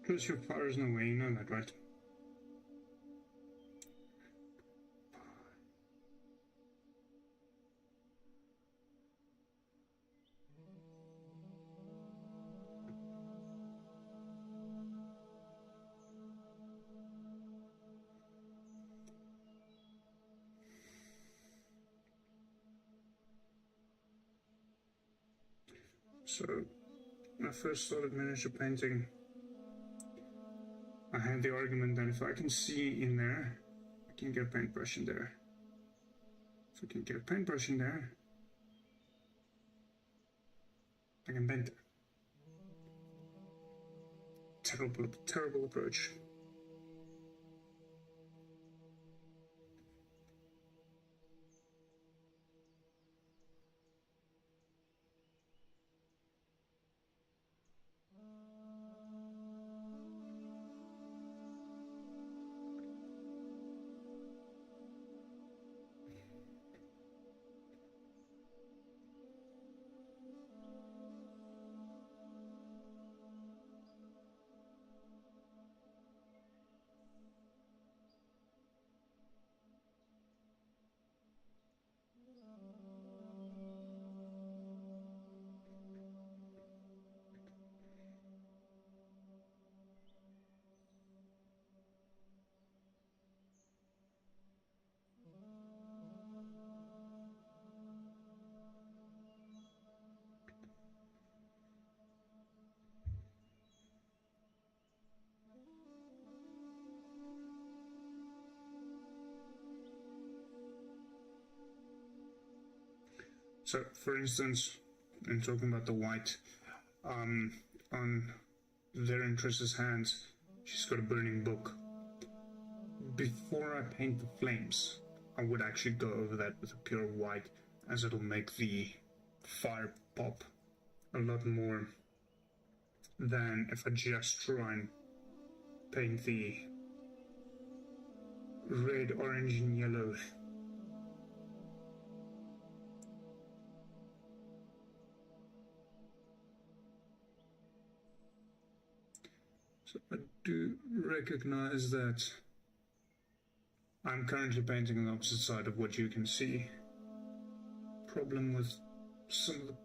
Close your fires in a way, you know that, right? So, when I first started miniature painting, I had the argument that if I can see in there, I can get a paintbrush in there. If I can get a paintbrush in there, I can paint it. Terrible, terrible approach. So, for instance, in talking about the white, on Verentress's hands, she's got a burning book. Before I paint the flames, I would actually go over that with a pure white, as it'll make the fire pop a lot more than if I just try and paint the red, orange, and yellow. So I do recognize that I'm currently painting on the opposite side of what you can see. Problem with some of the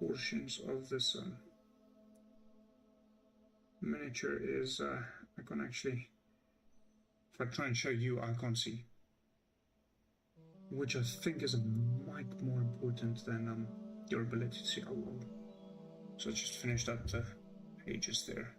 portions of this miniature is I can't actually, if I try and show you, I can't see, which I think is a mite more important than your ability to see. Oh, well. So I just finished up the pages there.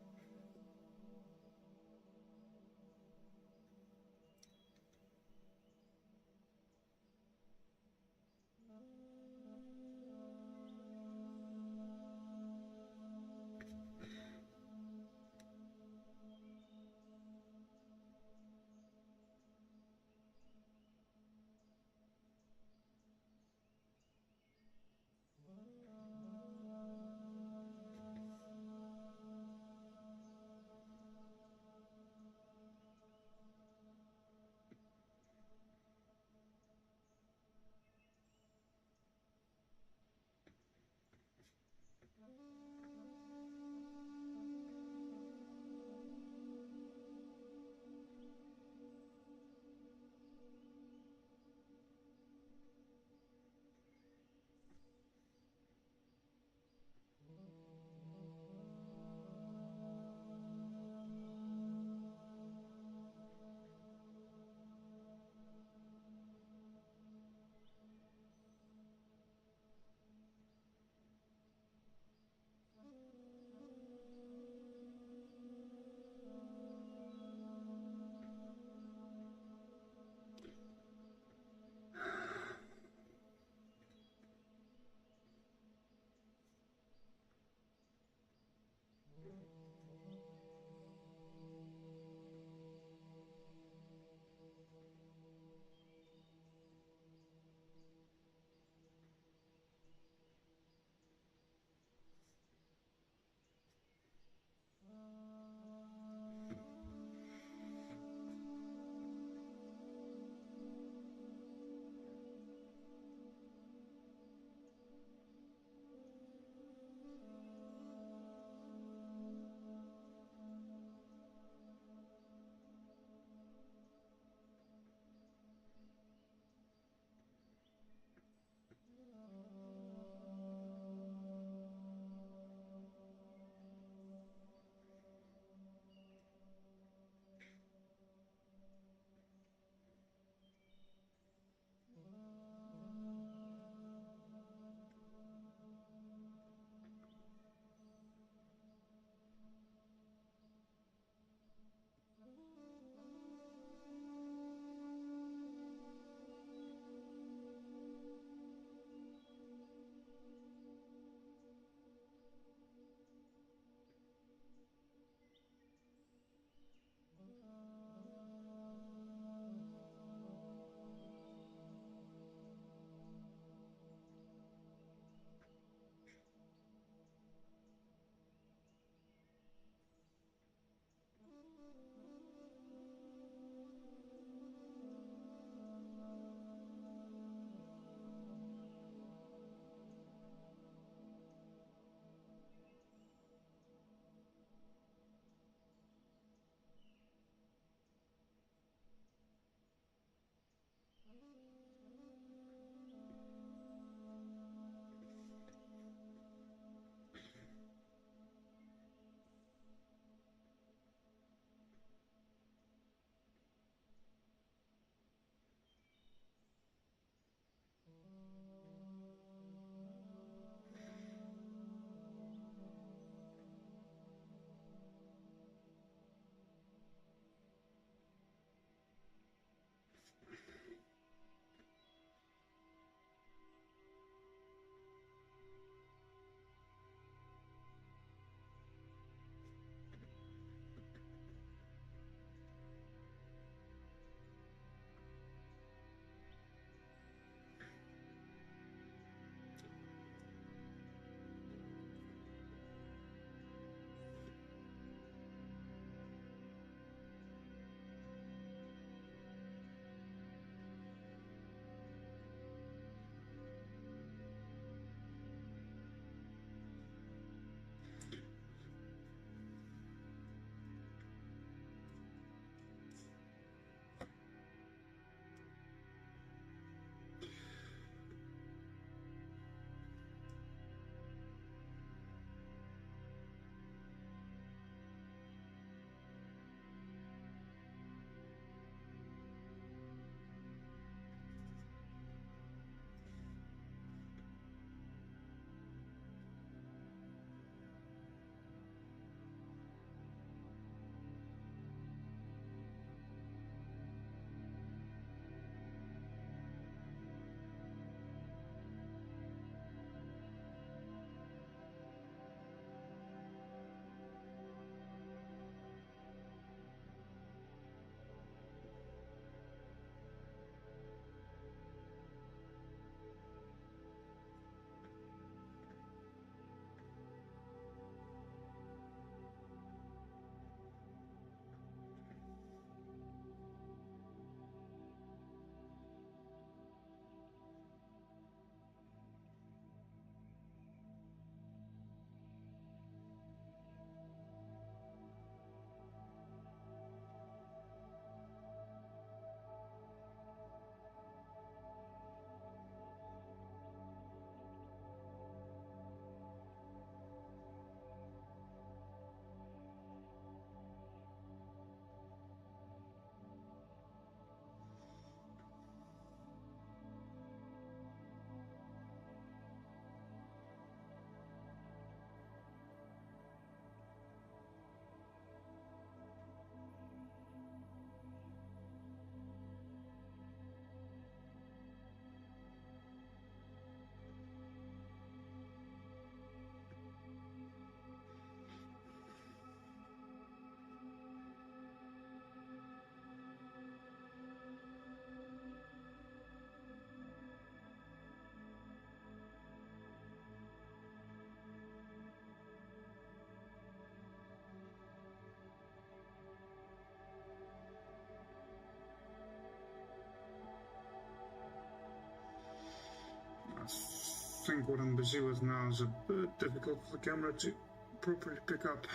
think what I'm busy with now is a bit difficult for the camera to properly pick up.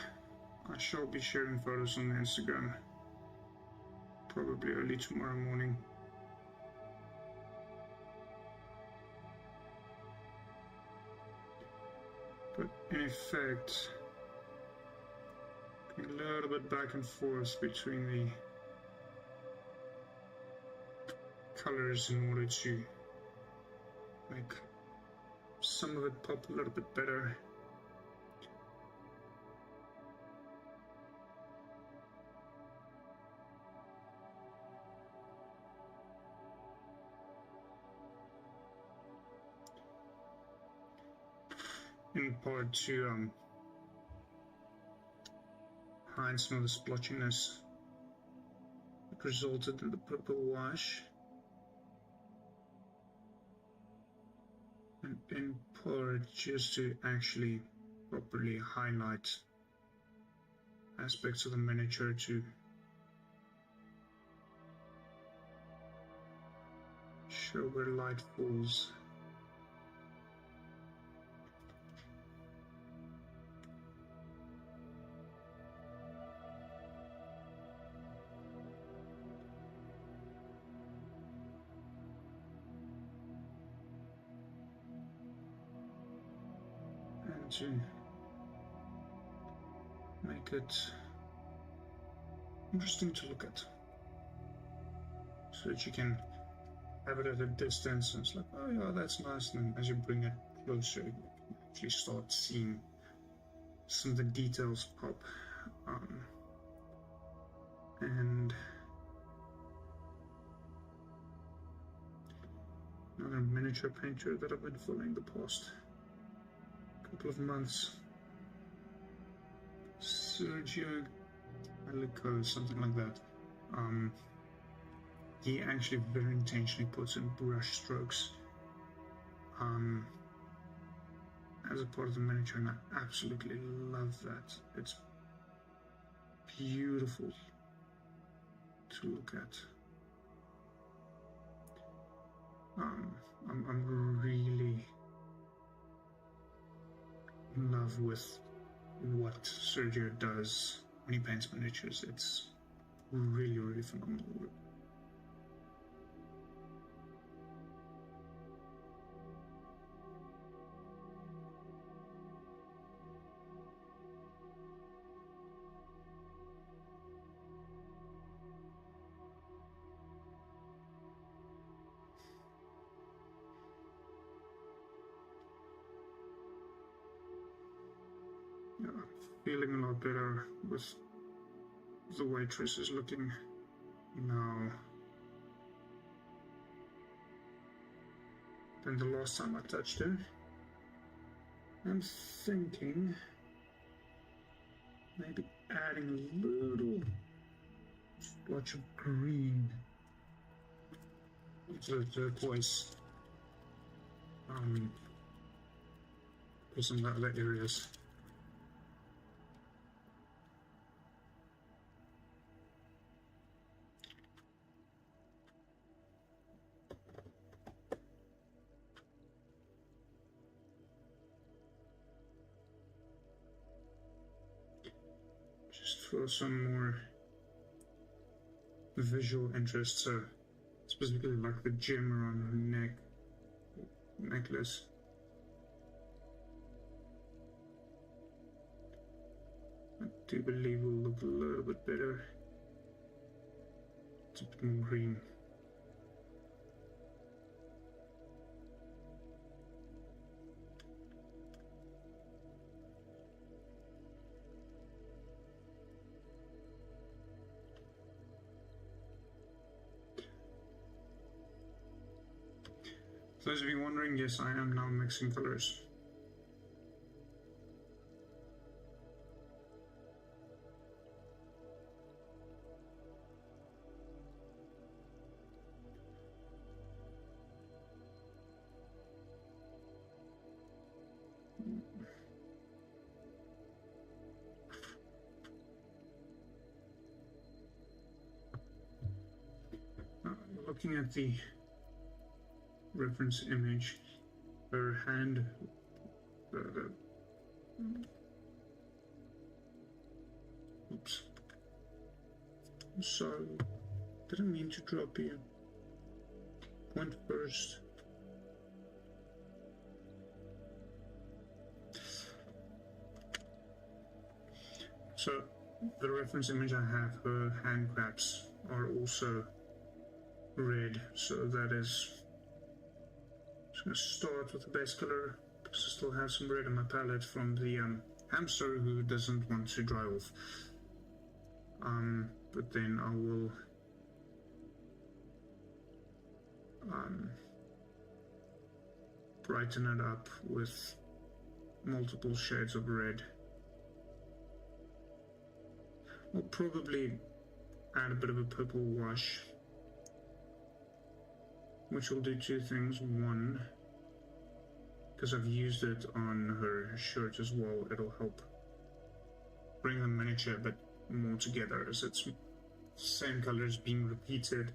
I shall be sharing photos on Instagram, probably early tomorrow morning. But in effect, a little bit back and forth between the colors in order to make some of it pop a little bit better. In part to hide some of the splotchiness that resulted in the purple wash, and in part just to actually properly highlight aspects of the miniature to show where light falls. To make it interesting to look at, so that you can have it at a distance and it's like, oh yeah, that's nice, and then as you bring it closer you can actually start seeing some of the details pop. And another miniature painter that I've been following the past couple of months, Sergio Alico, something like that. He actually very intentionally puts in brush strokes as a part of the miniature, and I absolutely love that. It's beautiful to look at. I'm really in love with what Sergio does when he paints miniatures. It's really, really phenomenal work. Feeling a lot better with the waitress is looking now than the last time I touched her. I'm thinking maybe adding a little splotch of green to the turquoise for some of the other areas. For some more visual interest, so specifically like the gem around her necklace. I do believe will look a little bit better. It's a bit more green. For those of you wondering, yes, I am now mixing colors. Looking at the reference image, her hand. Oops. I'm sorry. Didn't mean to drop you. Point first. So, the reference image I have, her hand grabs are also red, so that is... I'm just going to start with the base color, because I still have some red on my palette from the hamster who doesn't want to dry off. But then I will brighten it up with multiple shades of red. I'll probably add a bit of a purple wash, which will do two things. One, because I've used it on her shirt as well, it'll help bring the miniature a bit more together, as it's the same colors being repeated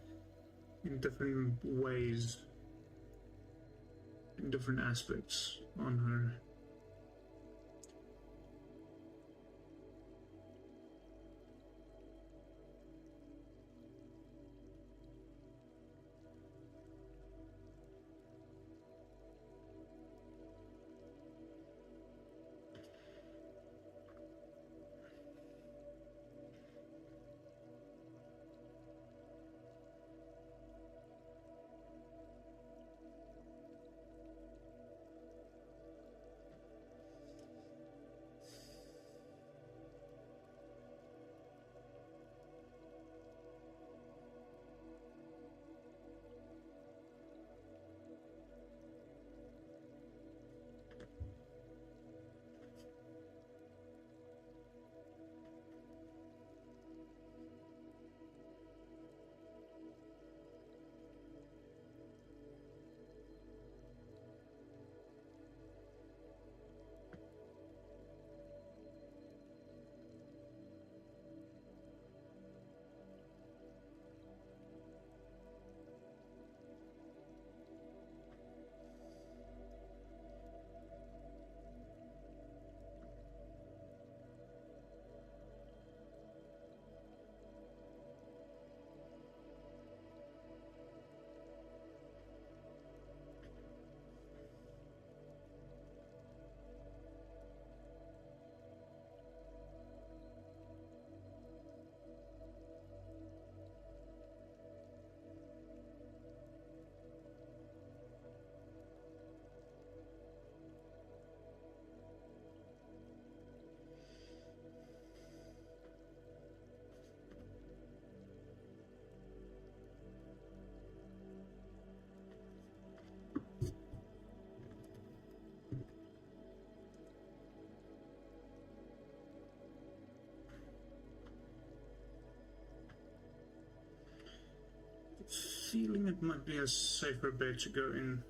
in different ways, in different aspects on her. Feeling it might be a safer bet to go in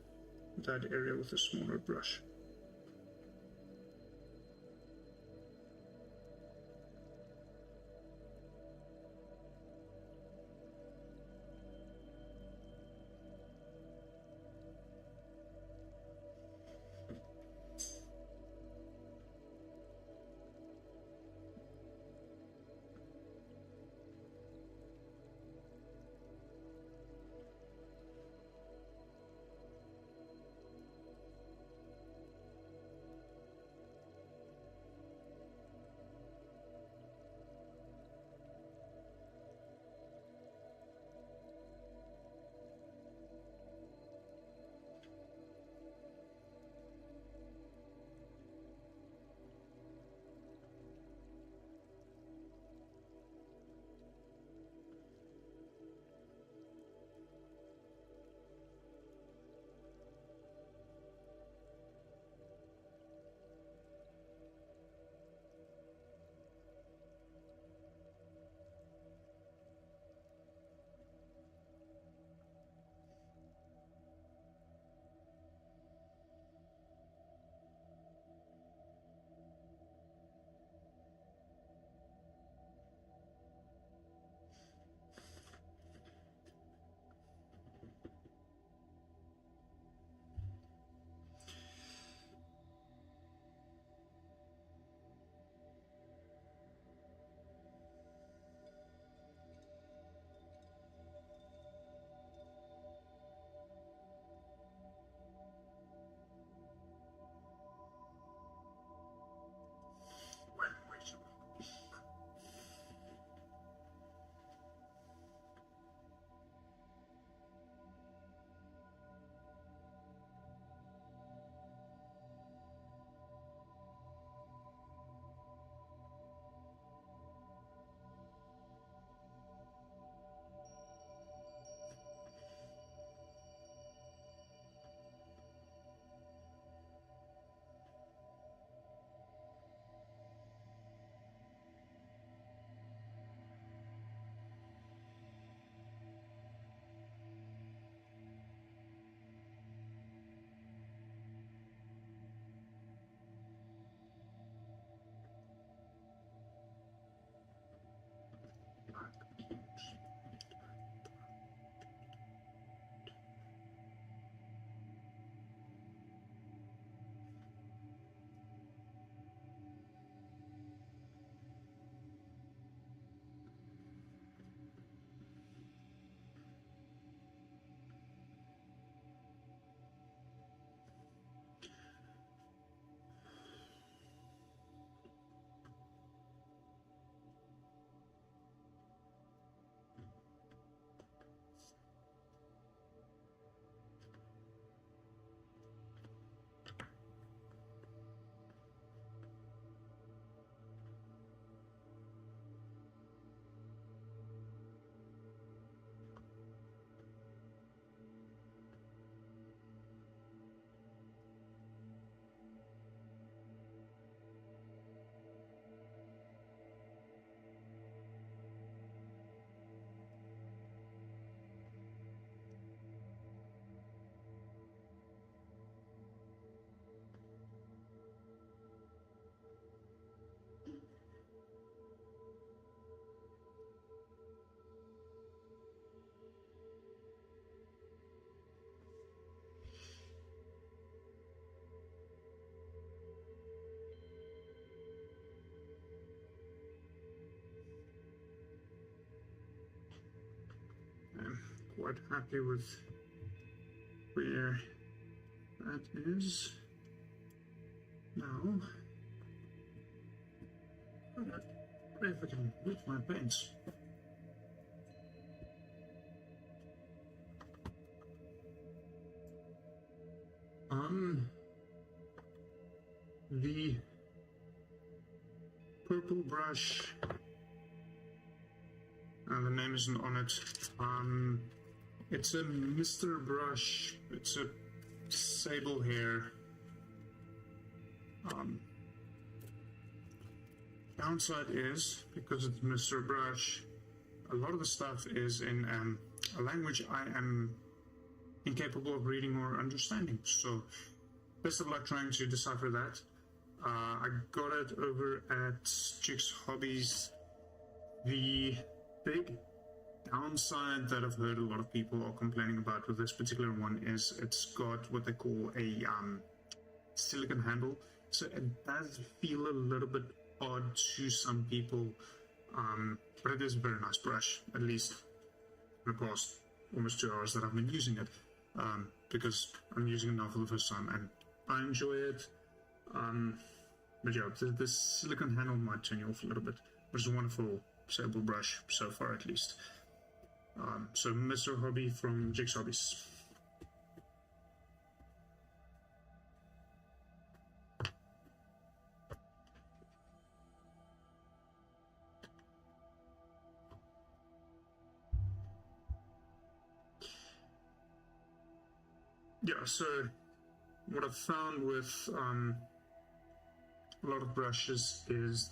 that area with a smaller brush. quite happy with where that is now. If I can move my paints. The purple brush, the name isn't on it. It's a Mr. brush. It's a sable hair. Downside is, because it's Mr. Brush, a lot of the stuff is in a language I am incapable of reading or understanding. So, best of luck trying to decipher that. I got it over at Chicks Hobbies. The big downside that I've heard a lot of people are complaining about with this particular one is it's got what they call a silicone handle. So it does feel a little bit odd to some people, but it is a very nice brush, at least in the past almost 2 hours that I've been using it, because I'm using it now for the first time and I enjoy it. But yeah, the silicone handle might turn you off a little bit, which is a wonderful sable brush so far, at least. So Mr. Hobby from Jigs Hobbies. Yeah, so what I've found with a lot of brushes is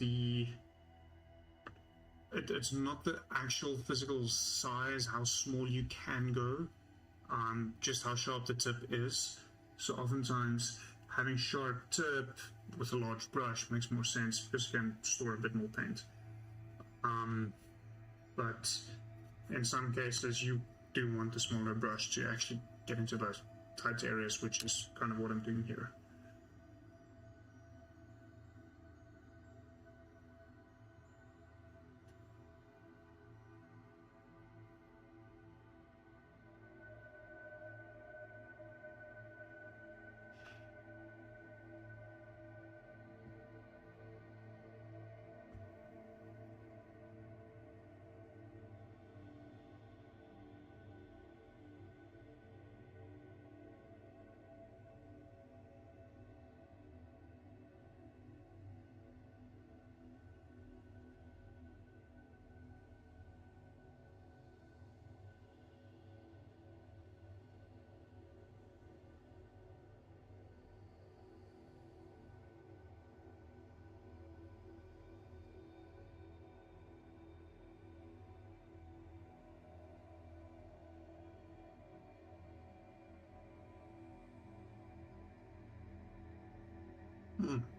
it's not the actual physical size, how small you can go, just how sharp the tip is. So oftentimes having sharp tip with a large brush makes more sense because you can store a bit more paint. But in some cases you do want a smaller brush to actually get into those tight areas, which is kind of what I'm doing here.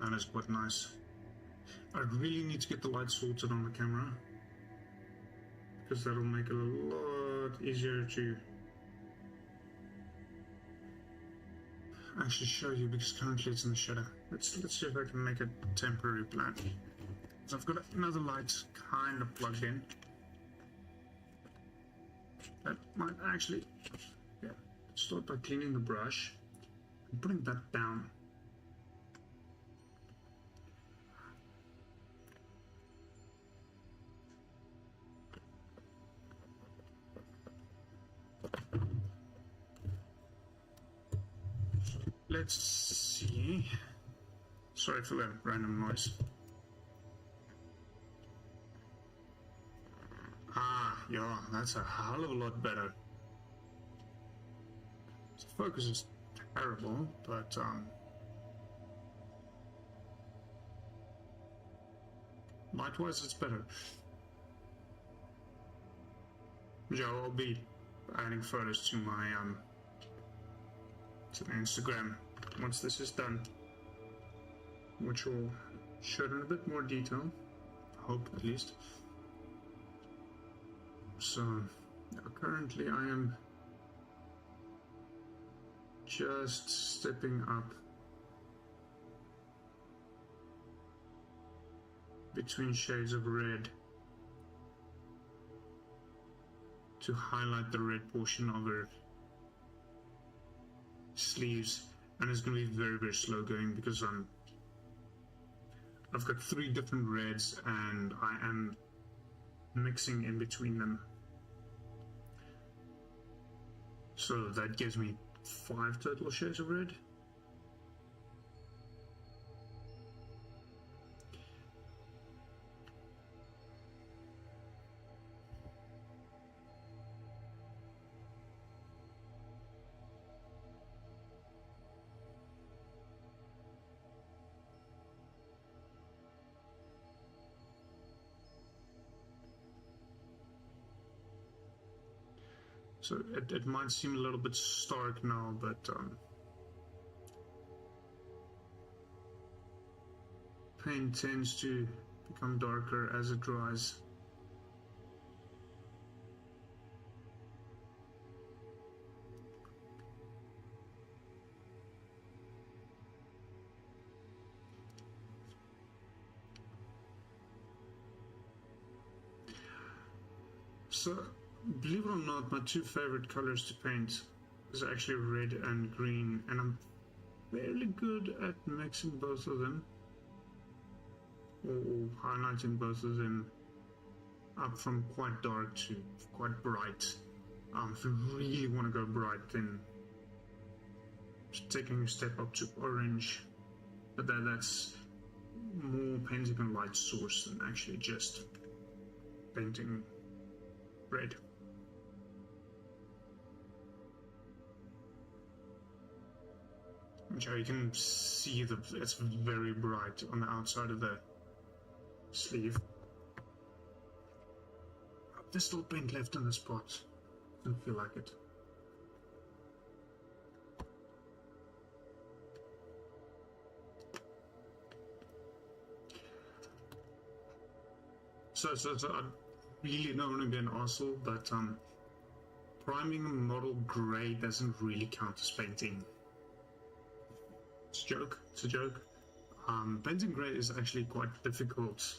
That is quite nice. I really need to get the light sorted on the camera, because that'll make it a lot easier to actually show you, because currently it's in the shadow. Let's see if I can make it temporary black. So I've got another light kind of plugged in. That might actually, yeah, start by cleaning the brush and putting that down. Let's see. Sorry for that random noise. Yeah, that's a hell of a lot better. The focus is terrible, but light-wise it's better. Yeah, I'll be adding photos to my to the Instagram once this is done, which will show it in a bit more detail, I hope at least. So currently I am just stepping up between shades of red to highlight the red portion of her sleeves, and it's going to be very, very slow going because I've got 3 different reds and I am mixing in between them. So that gives me 5 total shades of red. So it might seem a little bit stark now, but paint tends to become darker as it dries. So, believe it or not, my 2 favorite colors to paint is actually red and green, and I'm fairly good at mixing both of them, or highlighting both of them up from quite dark to quite bright. If you really want to go bright, then just taking a step up to orange, but that's more painting a light source than actually just painting red. Okay, you can see that it's very bright on the outside of the sleeve. There's still paint left on the spot. Doesn't feel like it. So I really don't want to be an arsehole, but priming a model grey doesn't really count as painting. It's a joke. It's a joke. Painting grey is actually quite difficult,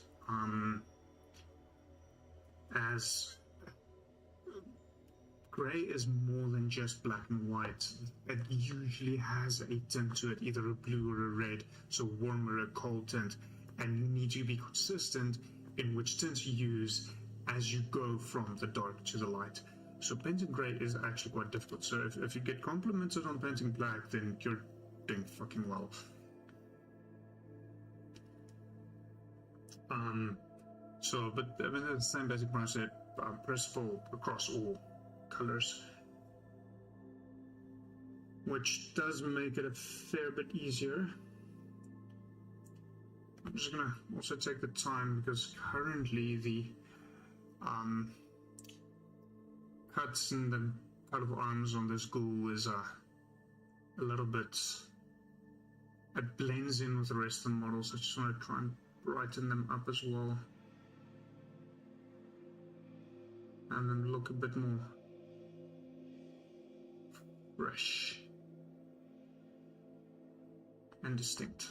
as grey is more than just black and white. It usually has a tint to it, either a blue or a red, so warm or a cold tint, and you need to be consistent in which tints you use as you go from the dark to the light. So painting grey is actually quite difficult. So if you get complimented on painting black, then you're doing fucking well. But I mean, it's the same basic principle across all colors, which does make it a fair bit easier. I'm just gonna also take the time because currently the cuts in the cut of arms on this ghoul is a little bit, it blends in with the rest of the models. I just want to try and brighten them up as well, and then look a bit more fresh and distinct.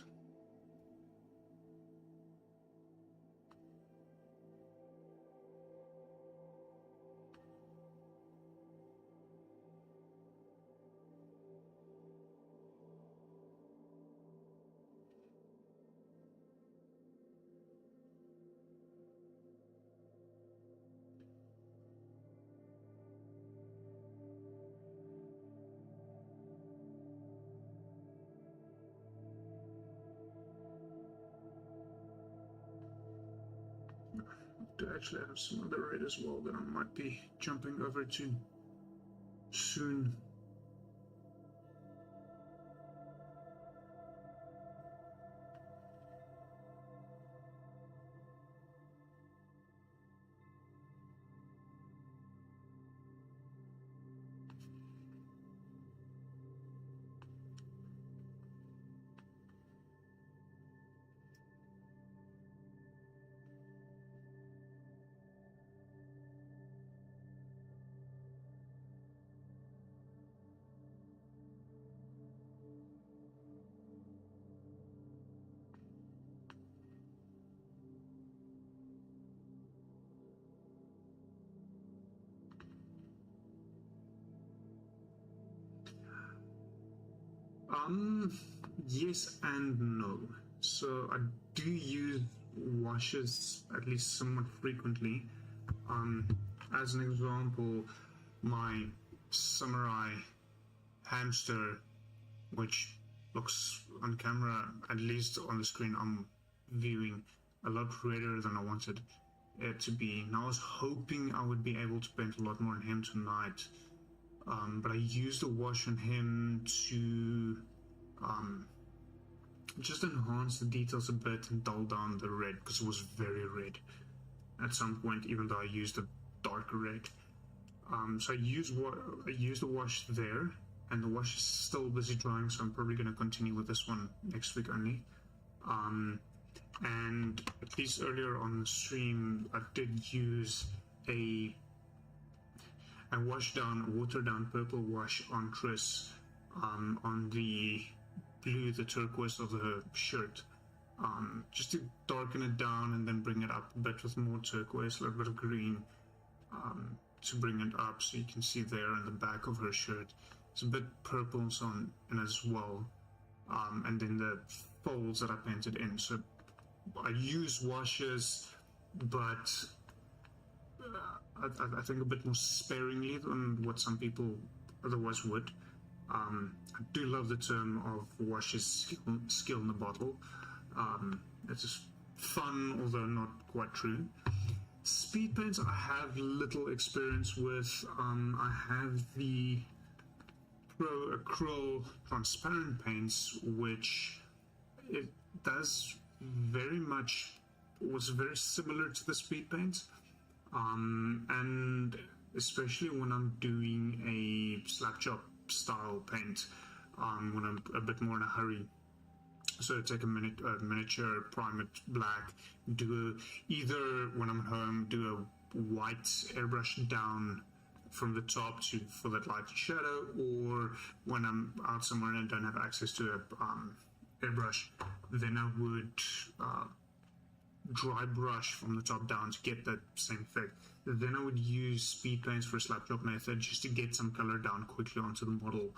To actually have some other red as well that I might be jumping over to soon. Yes and no. So I do use washes at least somewhat frequently. As an example, my samurai hamster, which looks on camera, at least on the screen, I'm viewing a lot redder than I wanted it to be. And I was hoping I would be able to paint a lot more on him tonight. But I used the wash on him to just enhance the details a bit and dull down the red, because it was very red at some point, even though I used a darker red. So I used the wash there, and the wash is still busy drying, so I'm probably going to continue with this one next week only. And at least earlier on the stream, I did use a watered down purple wash on Triss, on the blue, the turquoise of her shirt, just to darken it down and then bring it up a bit with more turquoise, a little bit of green, to bring it up, so you can see there in the back of her shirt it's a bit purple and so on in as well, and then the folds that I painted in. So I use washes, but I think a bit more sparingly than what some people otherwise would. I do love the term of washes skill in the bottle. It's just fun, although not quite true. Speed paints I have little experience with. I have the Pro Acryl transparent paints, which it does was very similar to the speed paints. And especially when I'm doing a slap chop style paint, when I'm a bit more in a hurry. So take a miniature, prime it black, either when I'm at home, do a white airbrush down from the top for that light shadow, or when I'm out somewhere and I don't have access to a airbrush, then I would dry brush from the top down to get that same effect. Then I would use speed paints for a slap job method just to get some color down quickly onto the model,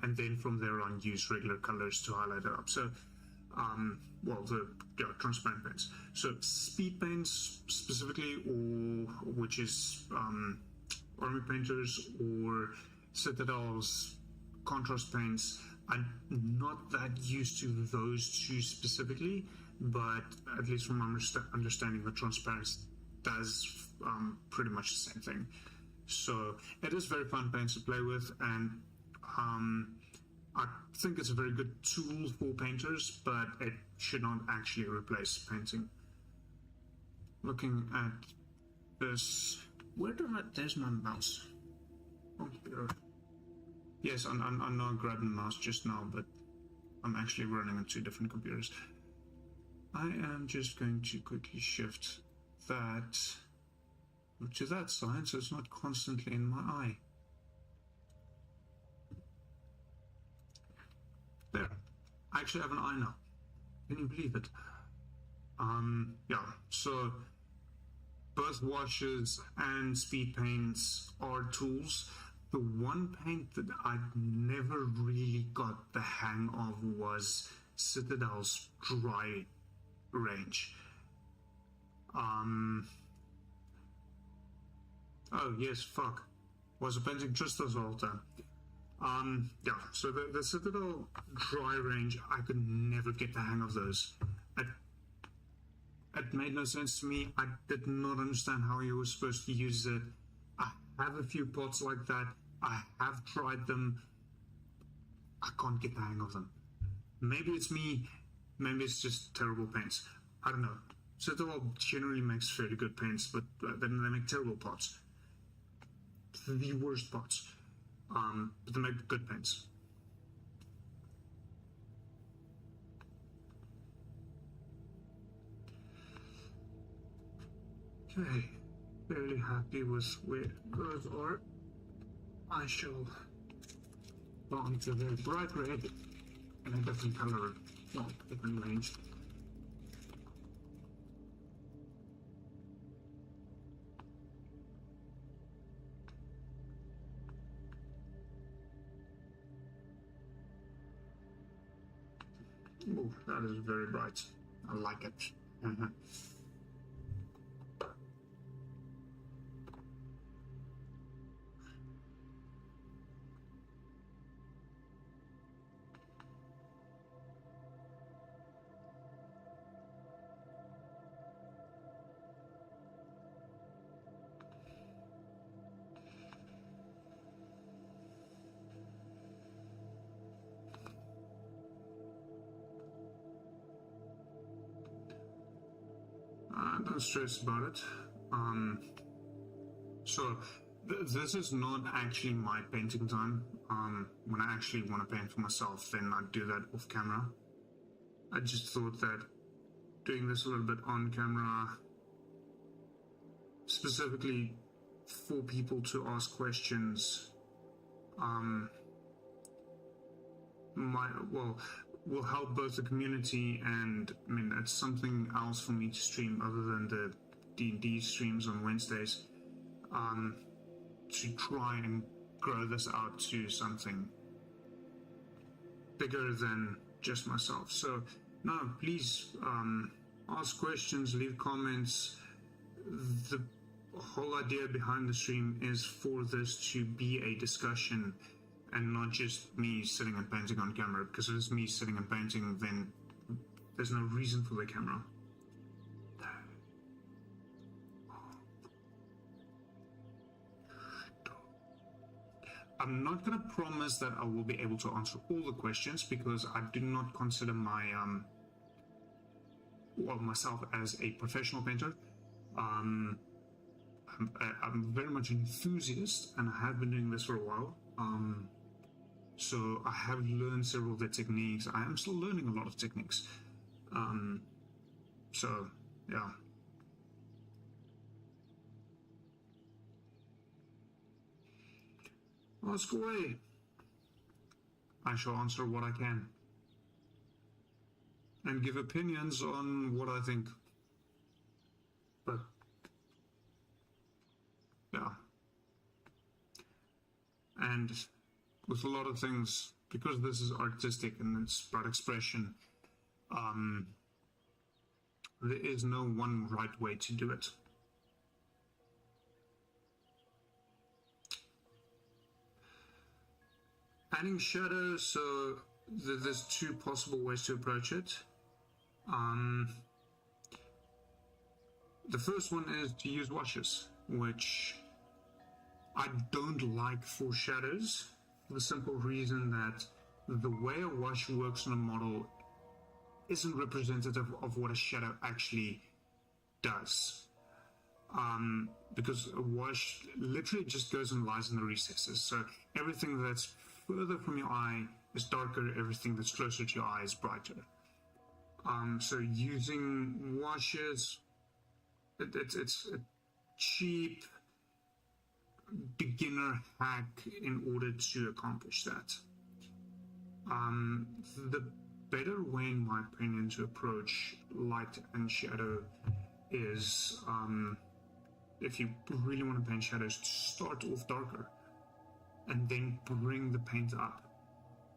and then from there on use regular colors to highlight it up. So transparent paints. So speed paints specifically, or which is army painters or Citadel's contrast paints, I'm not that used to those two specifically, but at least from my understanding, the transparency does pretty much the same thing. So it is very fun paints to play with, and I think it's a very good tool for painters, but it should not actually replace painting. Looking at this, there's my mouse. Oh, yes, I know I grabbed the mouse just now, but I'm actually running on two different computers. I am just going to quickly shift that to that side so it's not constantly in my eye. There. I actually have an eye now. Can you believe it? Yeah, so both washes and speed paints are tools. The one paint that I never really got the hang of was Citadel's dry range. Oh yes, fuck. Was painting just as well then. Yeah, so the Citadel dry range, I could never get the hang of those. It made no sense to me. I did not understand how you were supposed to use it. I have a few pots like that. I have tried them. I can't get the hang of them. Maybe it's me. Maybe it's just terrible paints. I don't know. Citadel generally makes fairly good paints, but then they make terrible pots. The worst pots. But they make good paints. Okay, fairly happy with where those are. I shall go on to the bright red in a different color, well, different range. Oh, that is very bright. I like it. Don't stress about it. So this is not actually my painting time. When I actually want to paint for myself, then I do that off camera. I just thought that doing this a little bit on camera, specifically for people to ask questions, will help both the community, and I mean, it's something else for me to stream other than the D&D streams on Wednesdays, to try and grow this out to something bigger than just myself. So no, please ask questions, leave comments. The whole idea behind the stream is for this to be a discussion and not just me sitting and painting on camera, because if it's me sitting and painting, then there's no reason for the camera. I'm not going to promise that I will be able to answer all the questions, because I do not consider myself as a professional painter. I'm very much an enthusiast, and I have been doing this for a while. So I have learned several of the techniques. I am still learning a lot of techniques. So yeah. Ask away. I shall answer what I can. And give opinions on what I think. But yeah. And with a lot of things, because this is artistic and it's about expression, there is no one right way to do it. Adding shadows, so there's two possible ways to approach it. The first one is to use washes, which I don't like for shadows, for the simple reason that the way a wash works on a model isn't representative of what a shadow actually does. Because a wash literally just goes and lies in the recesses. So everything that's further from your eye is darker, everything that's closer to your eye is brighter. So using washes, it's a cheap beginner hack in order to accomplish that. The better way, in my opinion, to approach light and shadow is, if you really want to paint shadows, to start off darker and then bring the paint up.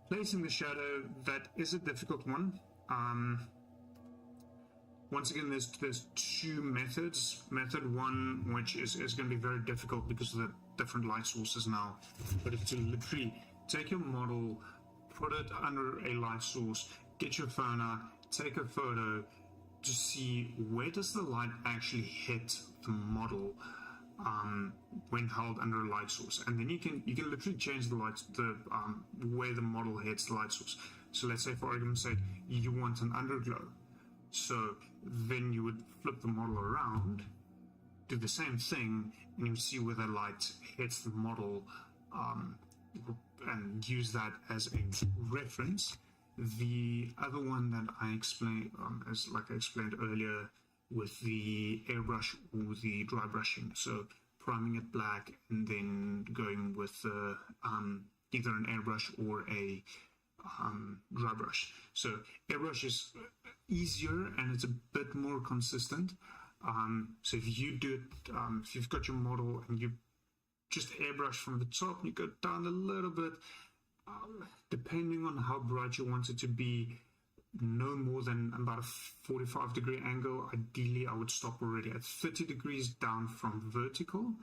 Placing the shadow, that is a difficult one. Once again, there's two methods. Method one, which is going to be very difficult because of the different light sources now, but it's to literally take your model, put it under a light source, get your phone out, take a photo to see where does the light actually hit the model when held under a light source, and then you can literally change the light, where the model hits the light source. So let's say, for argument's sake, you want an underglow. So then you would flip the model around, do the same thing, and you see where the light hits the model, and use that as a reference. The other one that I explained, as like I explained earlier, with the airbrush or the dry brushing. So priming it black and then going with either an airbrush or a dry brush. So airbrush is easier and it's a bit more consistent. So if you do it, if you've got your model and you just airbrush from the top, you go down a little bit, depending on how bright you want it to be, no more than about a 45-degree angle. Ideally, I would stop already at 30 degrees down from vertical,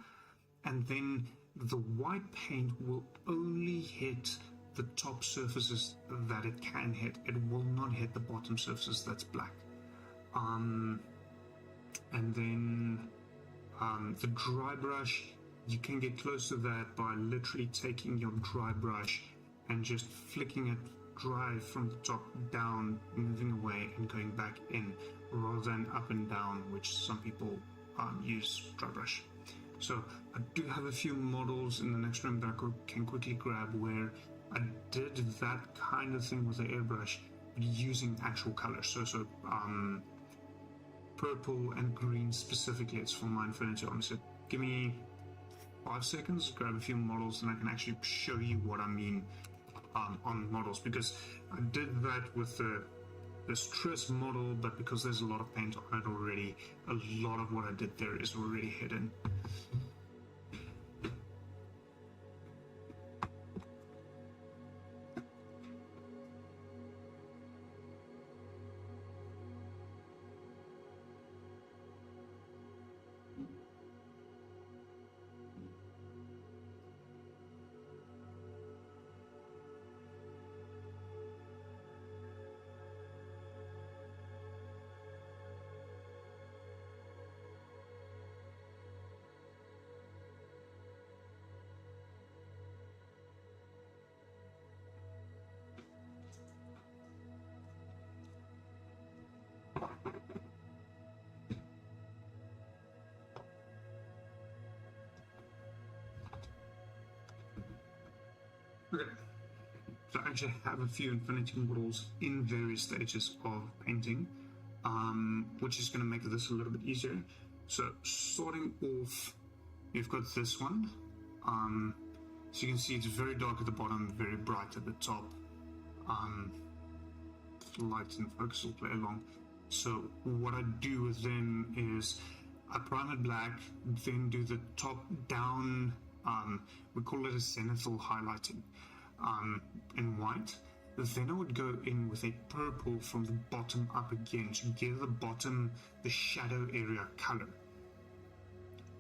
and then the white paint will only hit the top surfaces that it can hit. It will not hit the bottom surfaces that's black. And then the dry brush, you can get close to that by literally taking your dry brush and just flicking it dry from the top down, moving away and going back in, rather than up and down, which some people use dry brush. So I do have a few models in the next room that I can quickly grab where I did that kind of thing with the airbrush, but using actual colors. So purple and green specifically. It's for my Infinity Army. So give me 5 seconds, grab a few models, and I can actually show you what I mean on models, because I did that with the stress model, but because there's a lot of paint on it already, a lot of what I did there is already hidden. Okay, so I actually have a few Infinity models in various stages of painting, which is going to make this a little bit easier. So starting off, you've got this one. So you can see it's very dark at the bottom, very bright at the top. Light and focus will play along. So what I do with them is I prime it black, then do the top down, we call it a zenithal highlighting, in white. Then I would go in with a purple from the bottom up again to give the bottom, the shadow area color.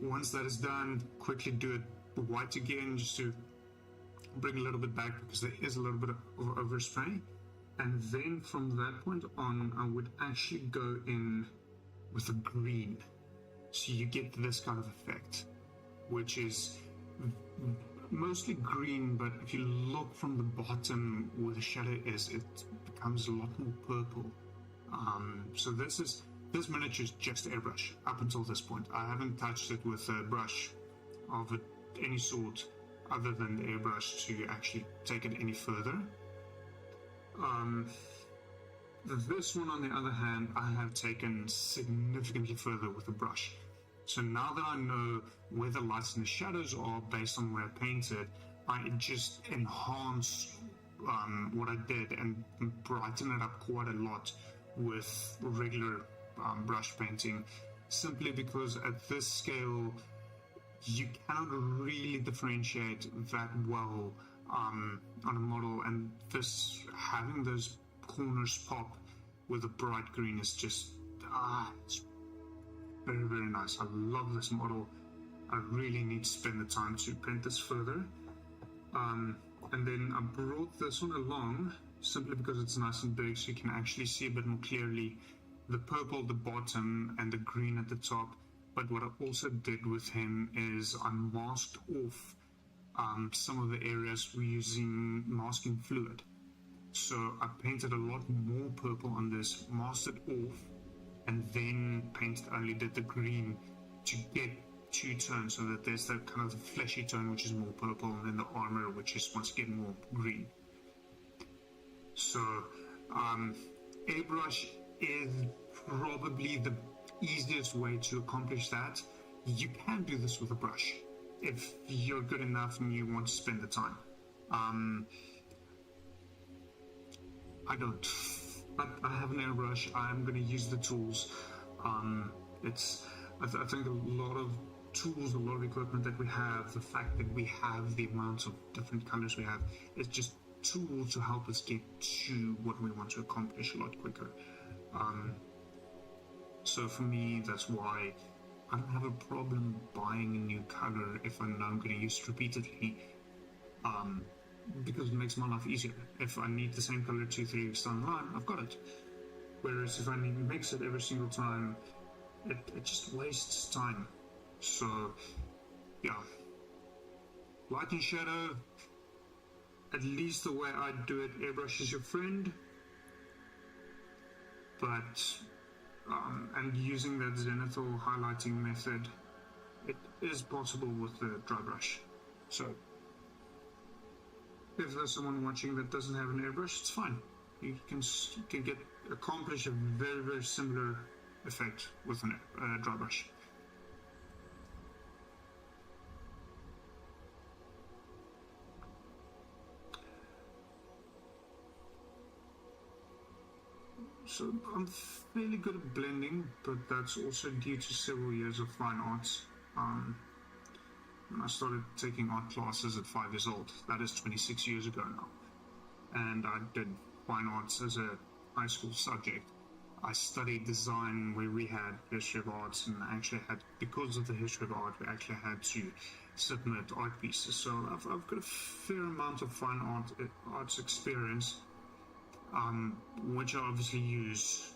Once that is done, quickly do it white again, just to bring a little bit back, because there is a little bit of overspray. And then from that point on, I would actually go in with a green. So you get this kind of effect, which is mostly green, but if you look from the bottom where the shadow is, it becomes a lot more purple. So this miniature is just airbrush up until this point. I haven't touched it with a brush of any sort other than the airbrush to actually take it any further. This one, on the other hand, I have taken significantly further with a brush. So now that I know where the lights and the shadows are based on where I painted, I just enhance what I did and brighten it up quite a lot with regular brush painting, simply because at this scale you cannot really differentiate that well on a model, and this, having those corners pop with a bright green is just it's very, very nice. I love this model. I really need to spend the time to paint this further. And then I brought this one along simply because it's nice and big, so you can actually see a bit more clearly the purple at the bottom and the green at the top. But what I also did with him is I masked off some of the areas we're using masking fluid. So I painted a lot more purple on this, masked it off, and then did the green to get two tones, so that there's that kind of fleshy tone which is more purple, and then the armor which is once again more green. So airbrush is probably the easiest way to accomplish that. You can do this with a brush if you're good enough and you want to spend the time. I don't, but I have an airbrush. I'm going to use the tools. I think a lot of tools, a lot of equipment that we have, the fact that we have the amounts of different colors we have, is just tool to help us get to what we want to accomplish a lot quicker. So for me, that's why I don't have a problem buying a new color if I know I'm going to use it repeatedly, because it makes my life easier. If I need the same color 2-3 weeks down the line, I've got it. Whereas if I need to mix it every single time, it just wastes time. So, yeah. Light and shadow, at least the way I do it, airbrush is your friend. But, and using that zenithal highlighting method, it is possible with the dry brush. So, if there's someone watching that doesn't have an airbrush, it's fine. You can accomplish a very, very similar effect with a dry brush. So I'm fairly good at blending, but that's also due to several years of fine arts. I started taking art classes at 5 years old. That is 26 years ago now. And I did fine arts as a high school subject. I studied design where we had history of arts, and actually had, because of the history of art, we actually had to submit art pieces. So I've got a fair amount of fine arts experience, which I obviously use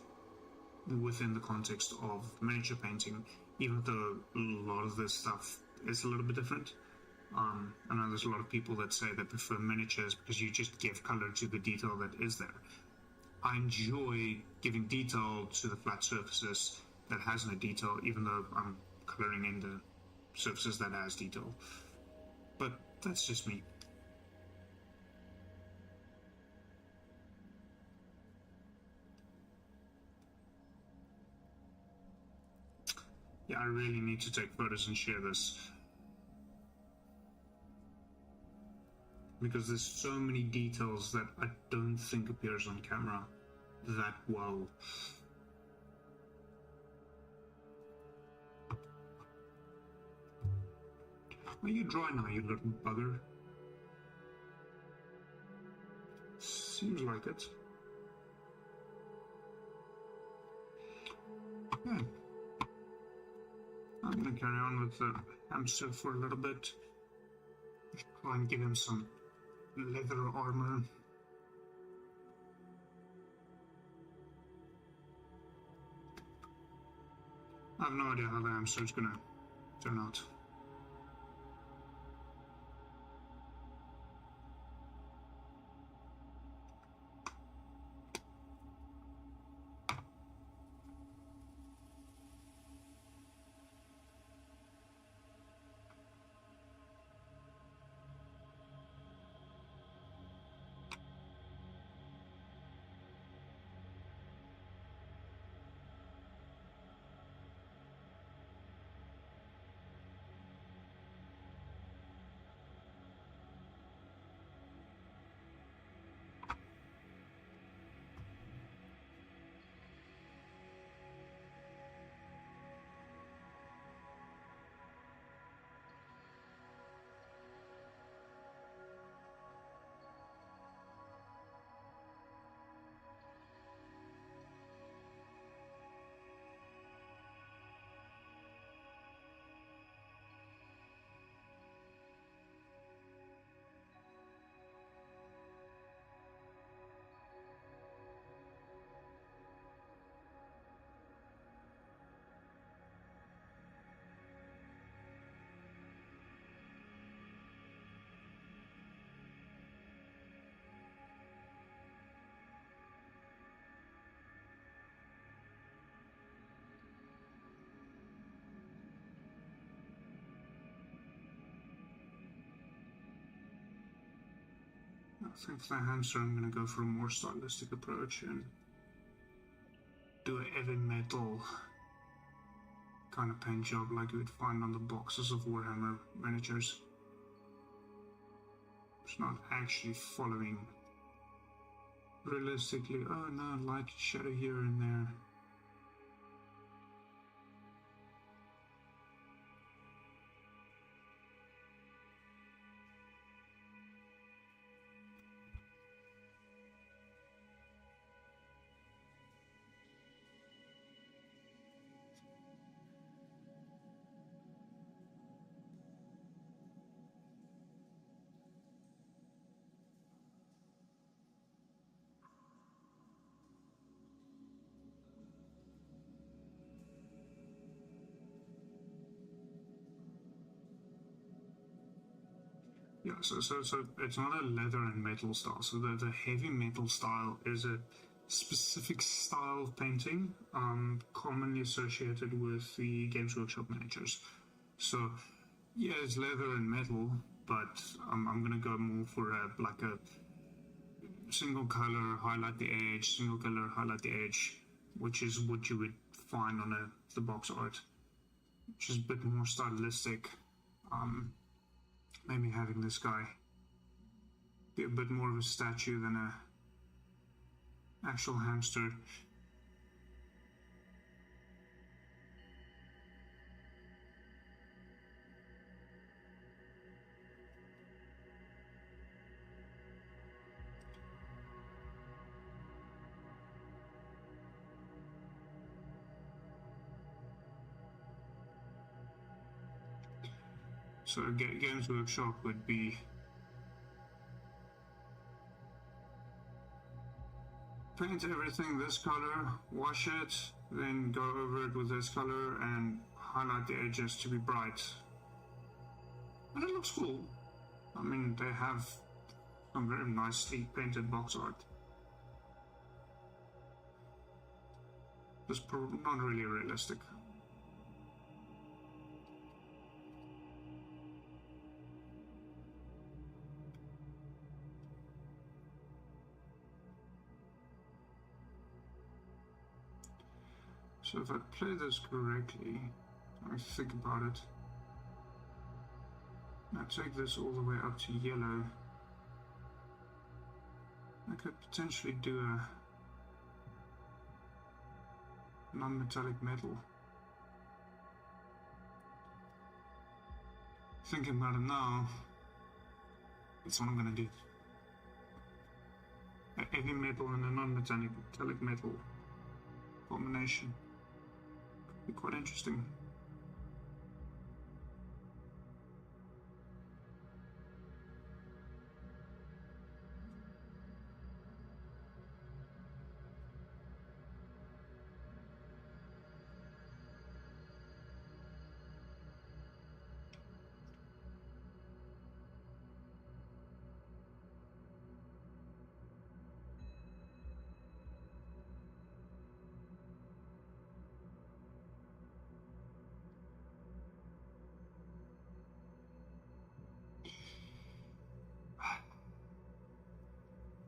within the context of miniature painting, even though a lot of this stuff is a little bit different. I know there's a lot of people that say they prefer miniatures because you just give color to the detail that is there. I enjoy giving detail to the flat surfaces that has no detail, even though I'm coloring in the surfaces that has detail. But that's just me. Yeah, I really need to take photos and share this, because there's so many details that I don't think appears on camera that well. Are you dry now, you little bugger? Seems like it. Okay. I'm gonna carry on with the hamster for a little bit. Try and give him some leather armor. I have no idea how the hamster is gonna turn out. I think for the hamster I'm going to go for a more stylistic approach and do a heavy metal kind of paint job like you would find on the boxes of Warhammer miniatures. It's not actually following realistically, oh no, light shadow here and there. So it's not a leather and metal style. So the heavy metal style is a specific style of painting, commonly associated with the Games Workshop managers. So yeah, it's leather and metal, but I'm gonna go more for like a single color, highlight the edge, single color, highlight the edge, which is what you would find on the box art, which is a bit more stylistic. Maybe having this guy be a bit more of a statue than a actual hamster. So Games Workshop would be paint everything this color, wash it, then go over it with this color and highlight the edges to be bright. And it looks cool. I mean, they have some very nicely painted box art. It's not really realistic. So if I play this correctly, let me think about it. I take this all the way up to yellow. I could potentially do a non-metallic metal. Thinking about it now, that's what I'm gonna do. A heavy metal and a non-metallic metal combination. Could be quite interesting.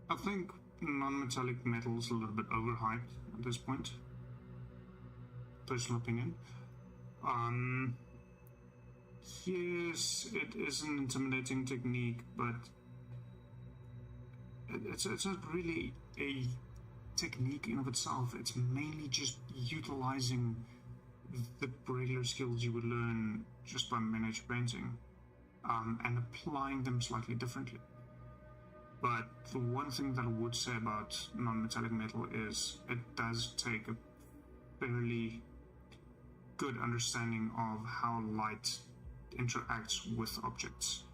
I think non-metallic metal is a little bit overhyped at this point. Personal opinion. Yes, it is an intimidating technique, but it's not really a technique in of itself. It's mainly just utilizing the regular skills you would learn just by miniature painting, and applying them slightly differently. But the one thing that I would say about non-metallic metal is it does take a fairly good understanding of how light interacts with objects.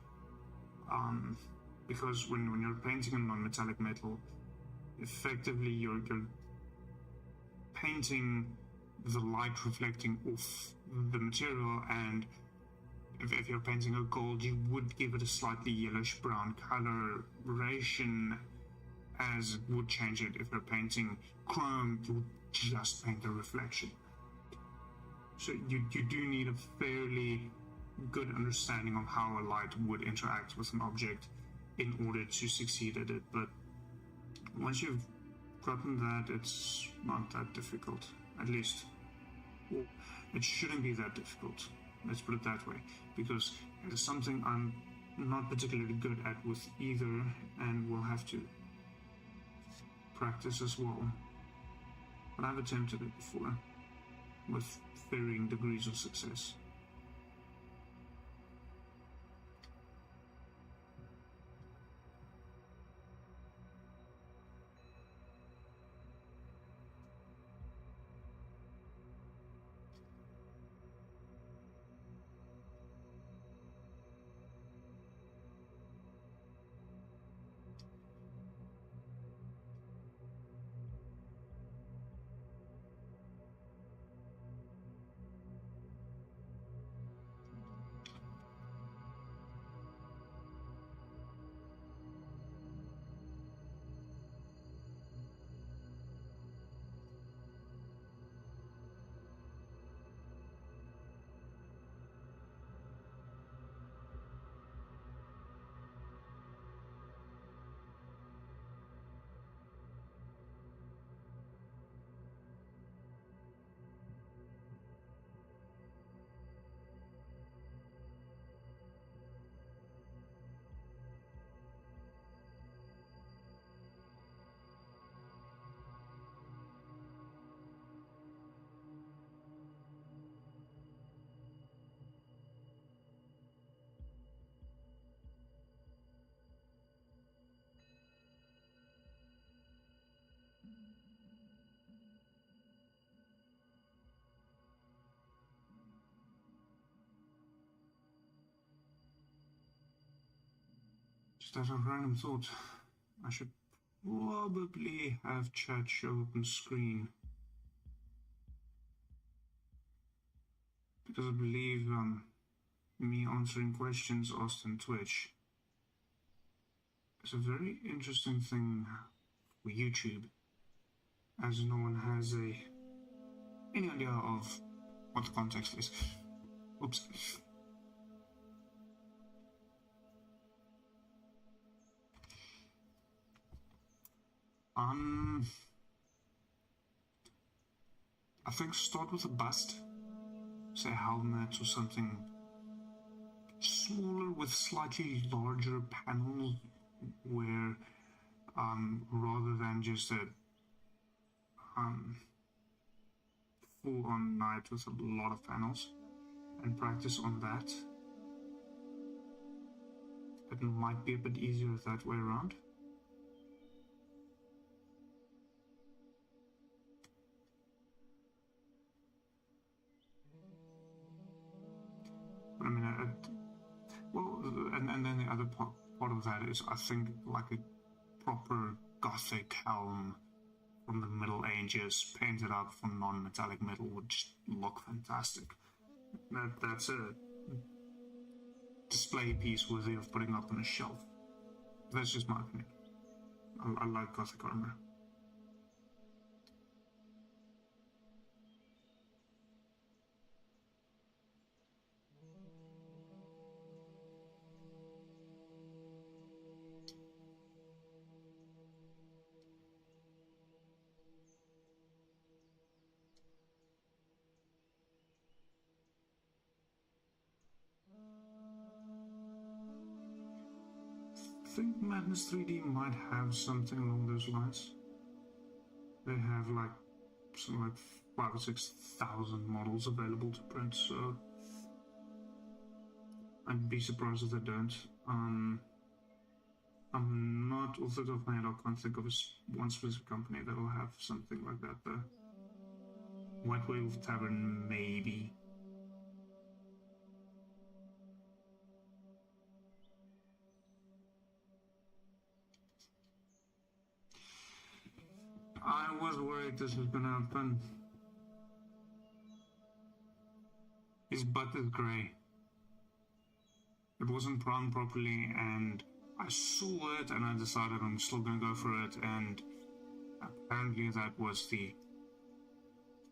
Because when you're painting a non-metallic metal, effectively you're painting the light reflecting off the material, and if you're painting a gold, you would give it a slightly yellowish brown coloration, as it would change it. If you're painting chrome, you would just paint the reflection. So you do need a fairly good understanding of how a light would interact with an object in order to succeed at it. But once you've gotten that, it's not that difficult. At least, well, it shouldn't be that difficult. Let's put it that way, because it is something I'm not particularly good at with either, and will have to practice as well. But I've attempted it before, with varying degrees of success. Just as a random thought, I should probably have chat show up on screen. Because I believe me answering questions asked on Twitch is a very interesting thing for YouTube, as no one has any idea of what the context is. Oops. I think start with a bust. Say helmet or something smaller with slightly larger panels, where rather than just a full-on knight with a lot of panels, and practice on that. It might be a bit easier that way around. But I mean, well, and then the other part of that is, I think, like a proper Gothic helm from the Middle Ages, painted up from non-metallic metal, would just look fantastic. That's a display piece worthy of putting up on a shelf. That's just my opinion. I like Gothic armor. I think Madness 3D might have something along those lines. They have like something like 5,000 or 6,000 models available to print, so I'd be surprised if they don't. I'm not off the top of my head, I can't think of one specific company that'll have something like that though. White Whale Tavern, maybe. I was worried this was gonna happen. His butt is grey. It wasn't brown properly, and I saw it and I decided I'm still gonna go for it, and apparently that was the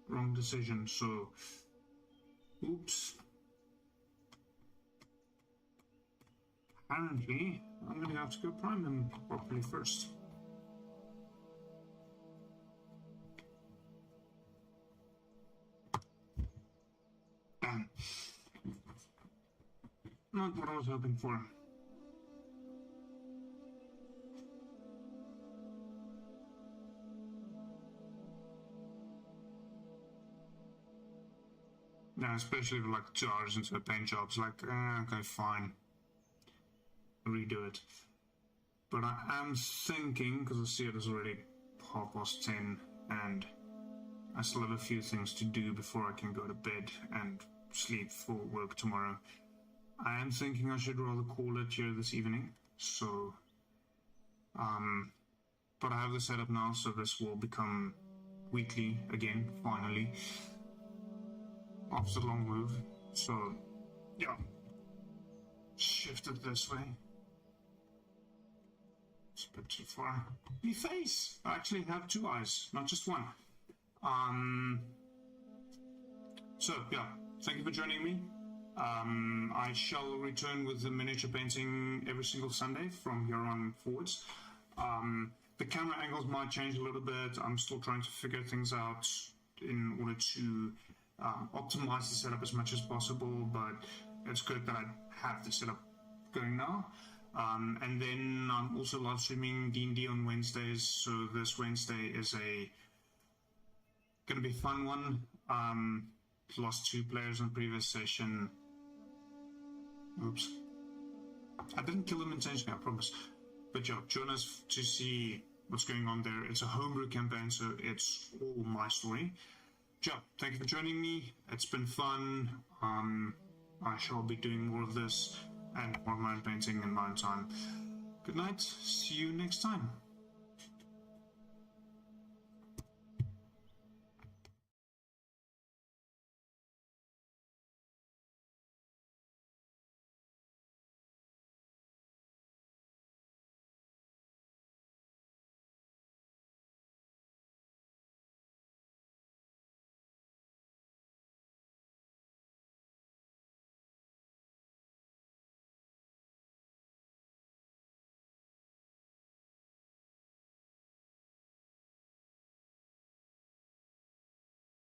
wrong decision, so oops. Apparently I'm gonna have to go prime him properly first. Damn. Not what I was hoping for. Yeah, especially with like 2 hours into a paint job, it's like, okay, fine. Redo it. But I am thinking, because I see it is already 10:30, and I still have a few things to do before I can go to bed and sleep for work tomorrow. I am thinking I should rather call it here this evening, so but I have the setup now, so this will become weekly again, finally, after the long move. So yeah, shift it this way. It's a bit too far. My face! I actually have 2 eyes, not just one. So yeah, thank you for joining me. I shall return with the miniature painting every single Sunday from here on forwards. The camera angles might change a little bit. I'm still trying to figure things out in order to optimize the setup as much as possible, but it's good that I have the setup going now. And then I'm also live streaming D&D on Wednesdays, so this Wednesday is gonna be a fun one. Lost 2 players in the previous session. Oops. I didn't kill them intentionally, I promise. But yeah, join us to see what's going on there. It's a homebrew campaign, so it's all my story. Yeah, thank you for joining me. It's been fun. I shall be doing more of this and more of my own painting in my own time. Good night. See you next time.